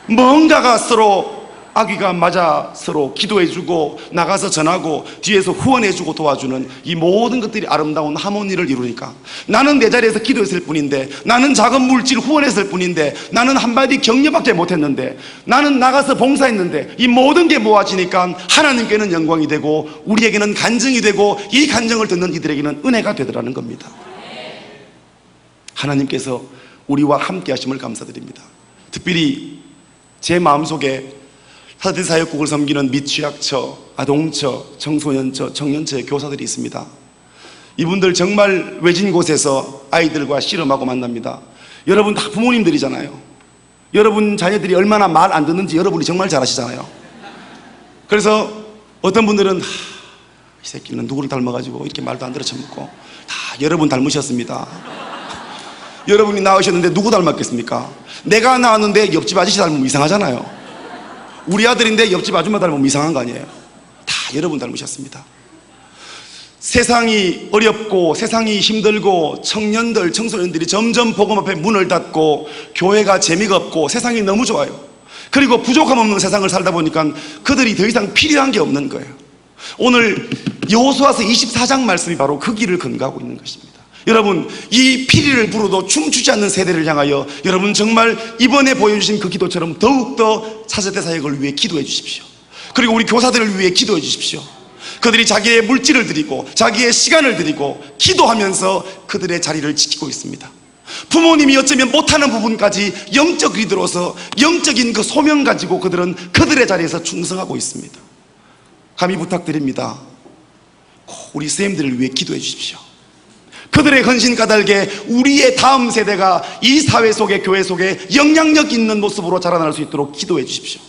뭔가가 서로 아귀가 맞아 서로 기도해주고 나가서 전하고 뒤에서 후원해주고 도와주는 이 모든 것들이 아름다운 하모니를 이루니까 나는 내 자리에서 기도했을 뿐인데, 나는 작은 물질 후원했을 뿐인데, 나는 한마디 격려밖에 못했는데, 나는 나가서 봉사했는데, 이 모든 게 모아지니까 하나님께는 영광이 되고 우리에게는 간증이 되고 이 간증을 듣는 이들에게는 은혜가 되더라는 겁니다. 하나님께서 우리와 함께 하심을 감사드립니다. 특별히 제 마음속에 사대 사역국을 섬기는 미취학처, 아동처, 청소년처, 청년처의 교사들이 있습니다. 이분들 정말 외진 곳에서 아이들과 씨름하고 만납니다. 여러분 다 부모님들이잖아요. 여러분 자녀들이 얼마나 말 안 듣는지 여러분이 정말 잘 아시잖아요. 그래서 어떤 분들은 이 새끼는 누구를 닮아가지고 이렇게 말도 안 들어 처먹고, 다 여러분 닮으셨습니다. 여러분이 낳으셨는데 누구 닮았겠습니까? 내가 낳았는데 옆집 아저씨 닮으면 이상하잖아요. 우리 아들인데 옆집 아줌마 닮으면 이상한 거 아니에요? 다 여러분 닮으셨습니다. 세상이 어렵고 세상이 힘들고 청년들, 청소년들이 점점 복음 앞에 문을 닫고 교회가 재미가 없고 세상이 너무 좋아요. 그리고 부족함 없는 세상을 살다 보니까 그들이 더 이상 필요한 게 없는 거예요. 오늘 여호수아서 24장 말씀이 바로 그 길을 건너가고 있는 것입니다. 여러분, 이 피리를 부르도 춤추지 않는 세대를 향하여 여러분 정말 이번에 보여주신 그 기도처럼 더욱더 차세대 사역을 위해 기도해 주십시오. 그리고 우리 교사들을 위해 기도해 주십시오. 그들이 자기의 물질을 드리고 자기의 시간을 드리고 기도하면서 그들의 자리를 지키고 있습니다. 부모님이 어쩌면 못하는 부분까지 영적 리더로서 영적인 그 소명 가지고 그들은 그들의 자리에서 충성하고 있습니다. 감히 부탁드립니다. 우리 선생님들을 위해 기도해 주십시오. 그들의 헌신 까닭에 우리의 다음 세대가 이 사회 속에, 교회 속에 영향력 있는 모습으로 자라날 수 있도록 기도해 주십시오.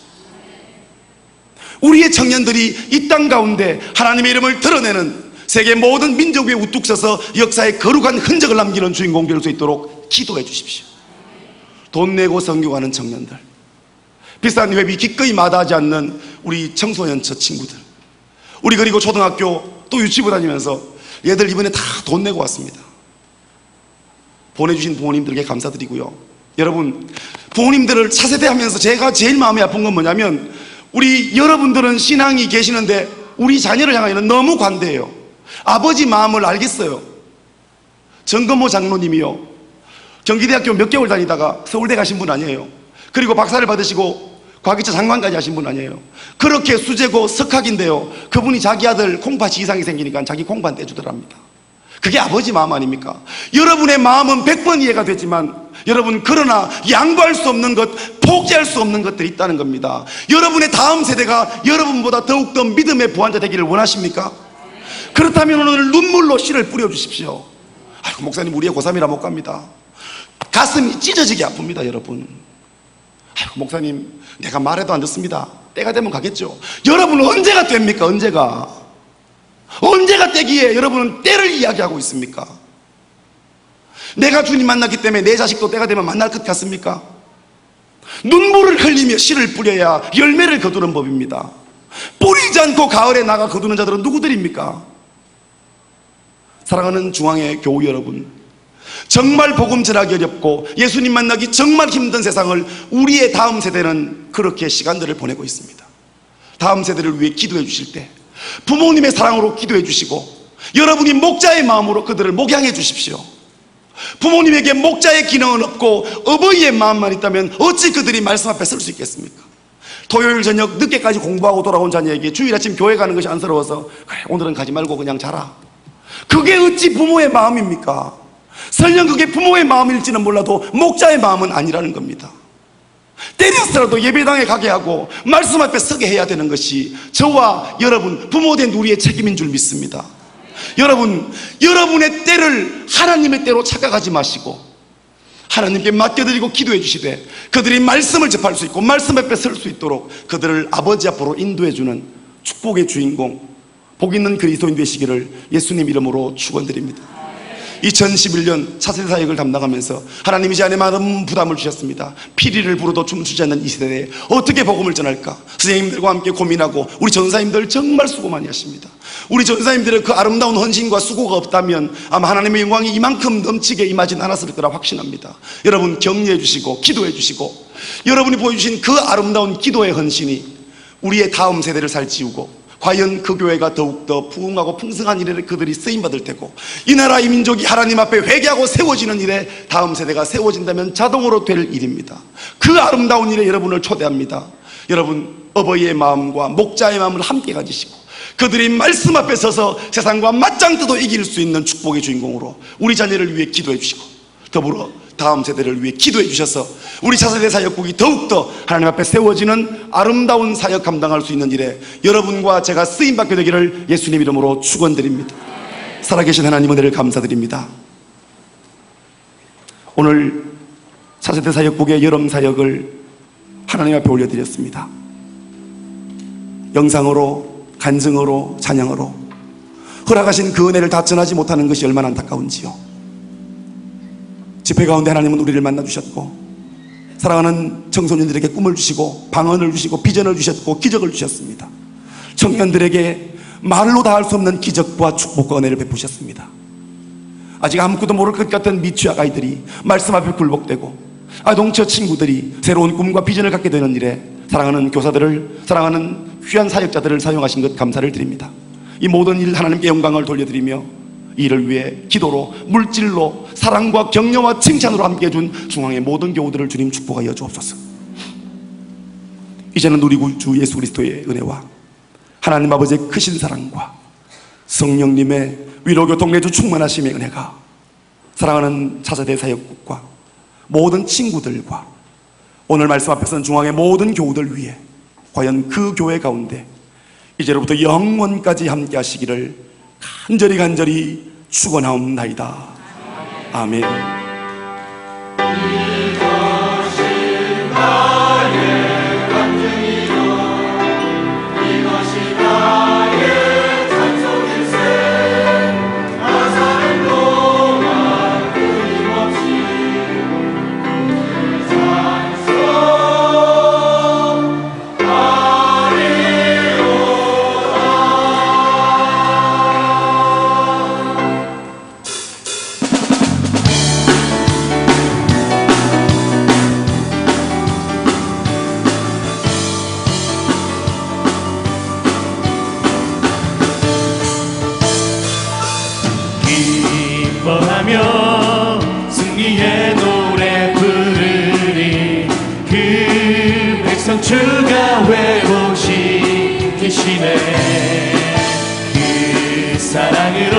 우리의 청년들이 이 땅 가운데 하나님의 이름을 드러내는 세계 모든 민족 위에 우뚝 서서 역사에 거룩한 흔적을 남기는 주인공 될 수 있도록 기도해 주십시오. 돈 내고 선교하는 청년들, 비싼 회비 기꺼이 마다하지 않는 우리 청소년처 친구들, 우리 그리고 초등학교 또 유치부 다니면서 얘들 이번에 다 돈 내고 왔습니다. 보내주신 부모님들에게 감사드리고요. 여러분, 부모님들을 차세대 하면서 제가 제일 마음이 아픈 건 뭐냐면, 우리 여러분들은 신앙이 계시는데 우리 자녀를 향하여는 너무 관대해요. 아버지 마음을 알겠어요. 정건모 장로님이요, 경기대학교 몇 개월 다니다가 서울대 가신 분 아니에요. 그리고 박사를 받으시고 과기차 장관까지 하신 분 아니에요. 그렇게 수재고 석학인데요, 그분이 자기 아들 콩팥이 이상이 생기니까 자기 콩팥 떼주더랍니다. 그게 아버지 마음 아닙니까? 여러분의 마음은 100번 이해가 되지만 여러분, 그러나 양보할 수 없는 것, 포기할 수 없는 것들이 있다는 겁니다. 여러분의 다음 세대가 여러분보다 더욱더 믿음의 부한자 되기를 원하십니까? 그렇다면 오늘 눈물로 씨를 뿌려주십시오. 아이고, 목사님 우리의 고3이라 못 갑니다. 가슴이 찢어지게 아픕니다. 여러분, 아이고 목사님 내가 말해도 안 듣습니다. 때가 되면 가겠죠. 여러분은 언제가 됩니까? 언제가 때기에 여러분은 때를 이야기하고 있습니까? 내가 주님 만났기 때문에 내 자식도 때가 되면 만날 것 같습니까? 눈물을 흘리며 씨를 뿌려야 열매를 거두는 법입니다. 뿌리지 않고 가을에 나가 거두는 자들은 누구들입니까? 사랑하는 중앙의 교우 여러분, 정말 복음 전하기 어렵고 예수님 만나기 정말 힘든 세상을 우리의 다음 세대는 그렇게 시간들을 보내고 있습니다. 다음 세대를 위해 기도해 주실 때 부모님의 사랑으로 기도해 주시고, 여러분이 목자의 마음으로 그들을 목양해 주십시오. 부모님에게 목자의 기능은 없고 어버이의 마음만 있다면 어찌 그들이 말씀 앞에 설 수 있겠습니까? 토요일 저녁 늦게까지 공부하고 돌아온 자녀에게 주일 아침 교회 가는 것이 안쓰러워서 그래 오늘은 가지 말고 그냥 자라, 그게 어찌 부모의 마음입니까? 설령 그게 부모의 마음일지는 몰라도 목자의 마음은 아니라는 겁니다. 때려서라도 예배당에 가게 하고 말씀 앞에 서게 해야 되는 것이 저와 여러분 부모된 우리의 책임인 줄 믿습니다. 여러분, 여러분의 때를 하나님의 때로 착각하지 마시고 하나님께 맡겨드리고 기도해 주시되 그들이 말씀을 접할 수 있고 말씀 앞에 설 수 있도록 그들을 아버지 앞으로 인도해 주는 축복의 주인공, 복 있는 그리스도인 되시기를 예수님 이름으로 축원드립니다. 2011년 차세대 사역을 담당하면서 하나님이 제 안에 많은 부담을 주셨습니다. 피리를 부르도 춤추지 않는 이 세대에 어떻게 복음을 전할까? 선생님들과 함께 고민하고 우리 전사님들 정말 수고 많이 하십니다. 우리 전사님들의 그 아름다운 헌신과 수고가 없다면 아마 하나님의 영광이 이만큼 넘치게 임하진 않았을 거라 확신합니다. 여러분 격려해 주시고 기도해 주시고, 여러분이 보여주신 그 아름다운 기도의 헌신이 우리의 다음 세대를 살찌우고 과연 그 교회가 더욱더 부흥하고 풍성한 일에 그들이 쓰임받을 테고 이 나라 이 민족이 하나님 앞에 회개하고 세워지는 일에 다음 세대가 세워진다면 자동으로 될 일입니다. 그 아름다운 일에 여러분을 초대합니다. 여러분 어버이의 마음과 목자의 마음을 함께 가지시고 그들이 말씀 앞에 서서 세상과 맞짱 떠도 이길 수 있는 축복의 주인공으로 우리 자녀를 위해 기도해 주시고 더불어 다음 세대를 위해 기도해 주셔서 우리 차세대 사역국이 더욱더 하나님 앞에 세워지는 아름다운 사역 감당할 수 있는 일에 여러분과 제가 쓰임받게 되기를 예수님 이름으로 축원드립니다. 살아계신 하나님 은혜를 감사드립니다. 오늘 차세대 사역국의 여름 사역을 하나님 앞에 올려드렸습니다. 영상으로, 간증으로, 찬양으로 허락하신 그 은혜를 다 전하지 못하는 것이 얼마나 안타까운지요. 집회 가운데 하나님은 우리를 만나주셨고 사랑하는 청소년들에게 꿈을 주시고 방언을 주시고 비전을 주셨고 기적을 주셨습니다. 청년들에게 말로 다 할 수 없는 기적과 축복과 은혜를 베푸셨습니다. 아직 아무것도 모를 것 같은 미취학 아이들이 말씀 앞에 굴복되고 아동처 친구들이 새로운 꿈과 비전을 갖게 되는 일에 사랑하는 교사들을, 사랑하는 귀한 사역자들을 사용하신 것 감사를 드립니다. 이 모든 일 하나님께 영광을 돌려드리며 이 일을 위해 기도로, 물질로, 사랑과 격려와 칭찬으로 함께 해준 중앙의 모든 교우들을 주님 축복하여 주옵소서. 이제는 우리 주 예수 그리스도의 은혜와 하나님 아버지의 크신 사랑과 성령님의 위로교통 내주 충만하심의 은혜가 사랑하는 차세대 사역국과 모든 친구들과 오늘 말씀 앞에 선 중앙의 모든 교우들 위해 과연 그 교회 가운데 이제로부터 영원까지 함께 하시기를 간절히 축원하옵나이다. 아멘. 주가 회복시키시네. 그 사랑으로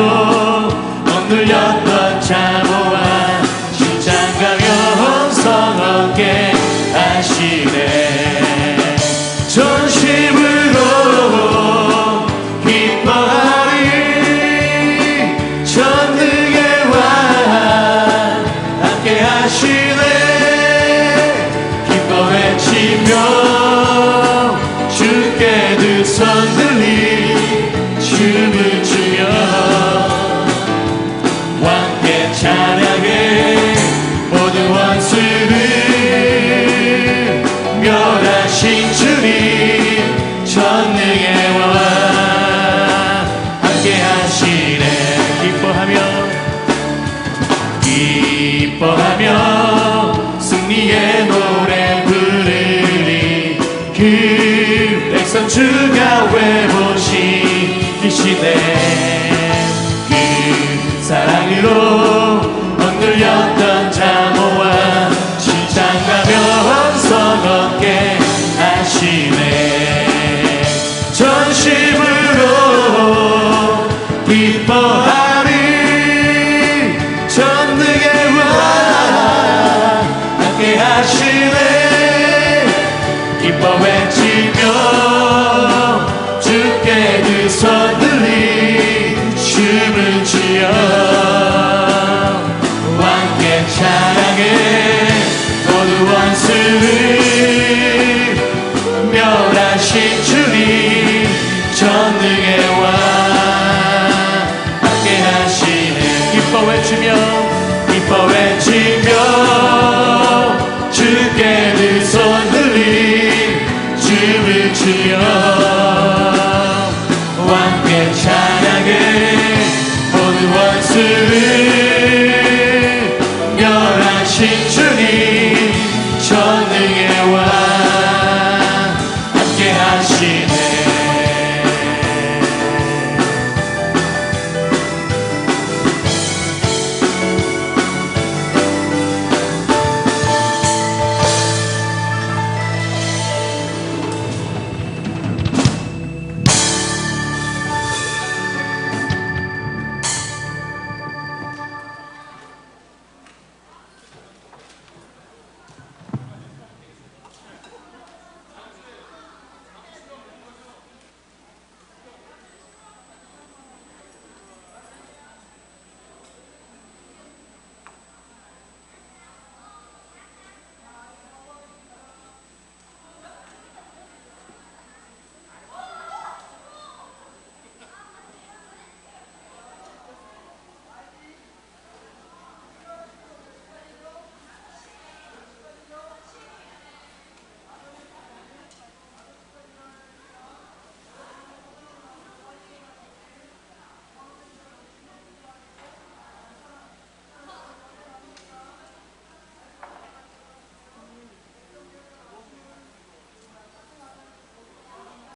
억눌렸던 자모와 심장가며 성없게 하시네. 전심으로 기뻐하리. 전능의 왕 함께 하시네. 기뻐 외치며 주께 두 손 들리 춤을 추며 왕께 찬양해. 모든 원수를 멸하신 주님 전능의 왕 함께 하시네. 기뻐하며 승리의 노래 부르리. 그 백성 주가 회복시키시네. 그 사랑으로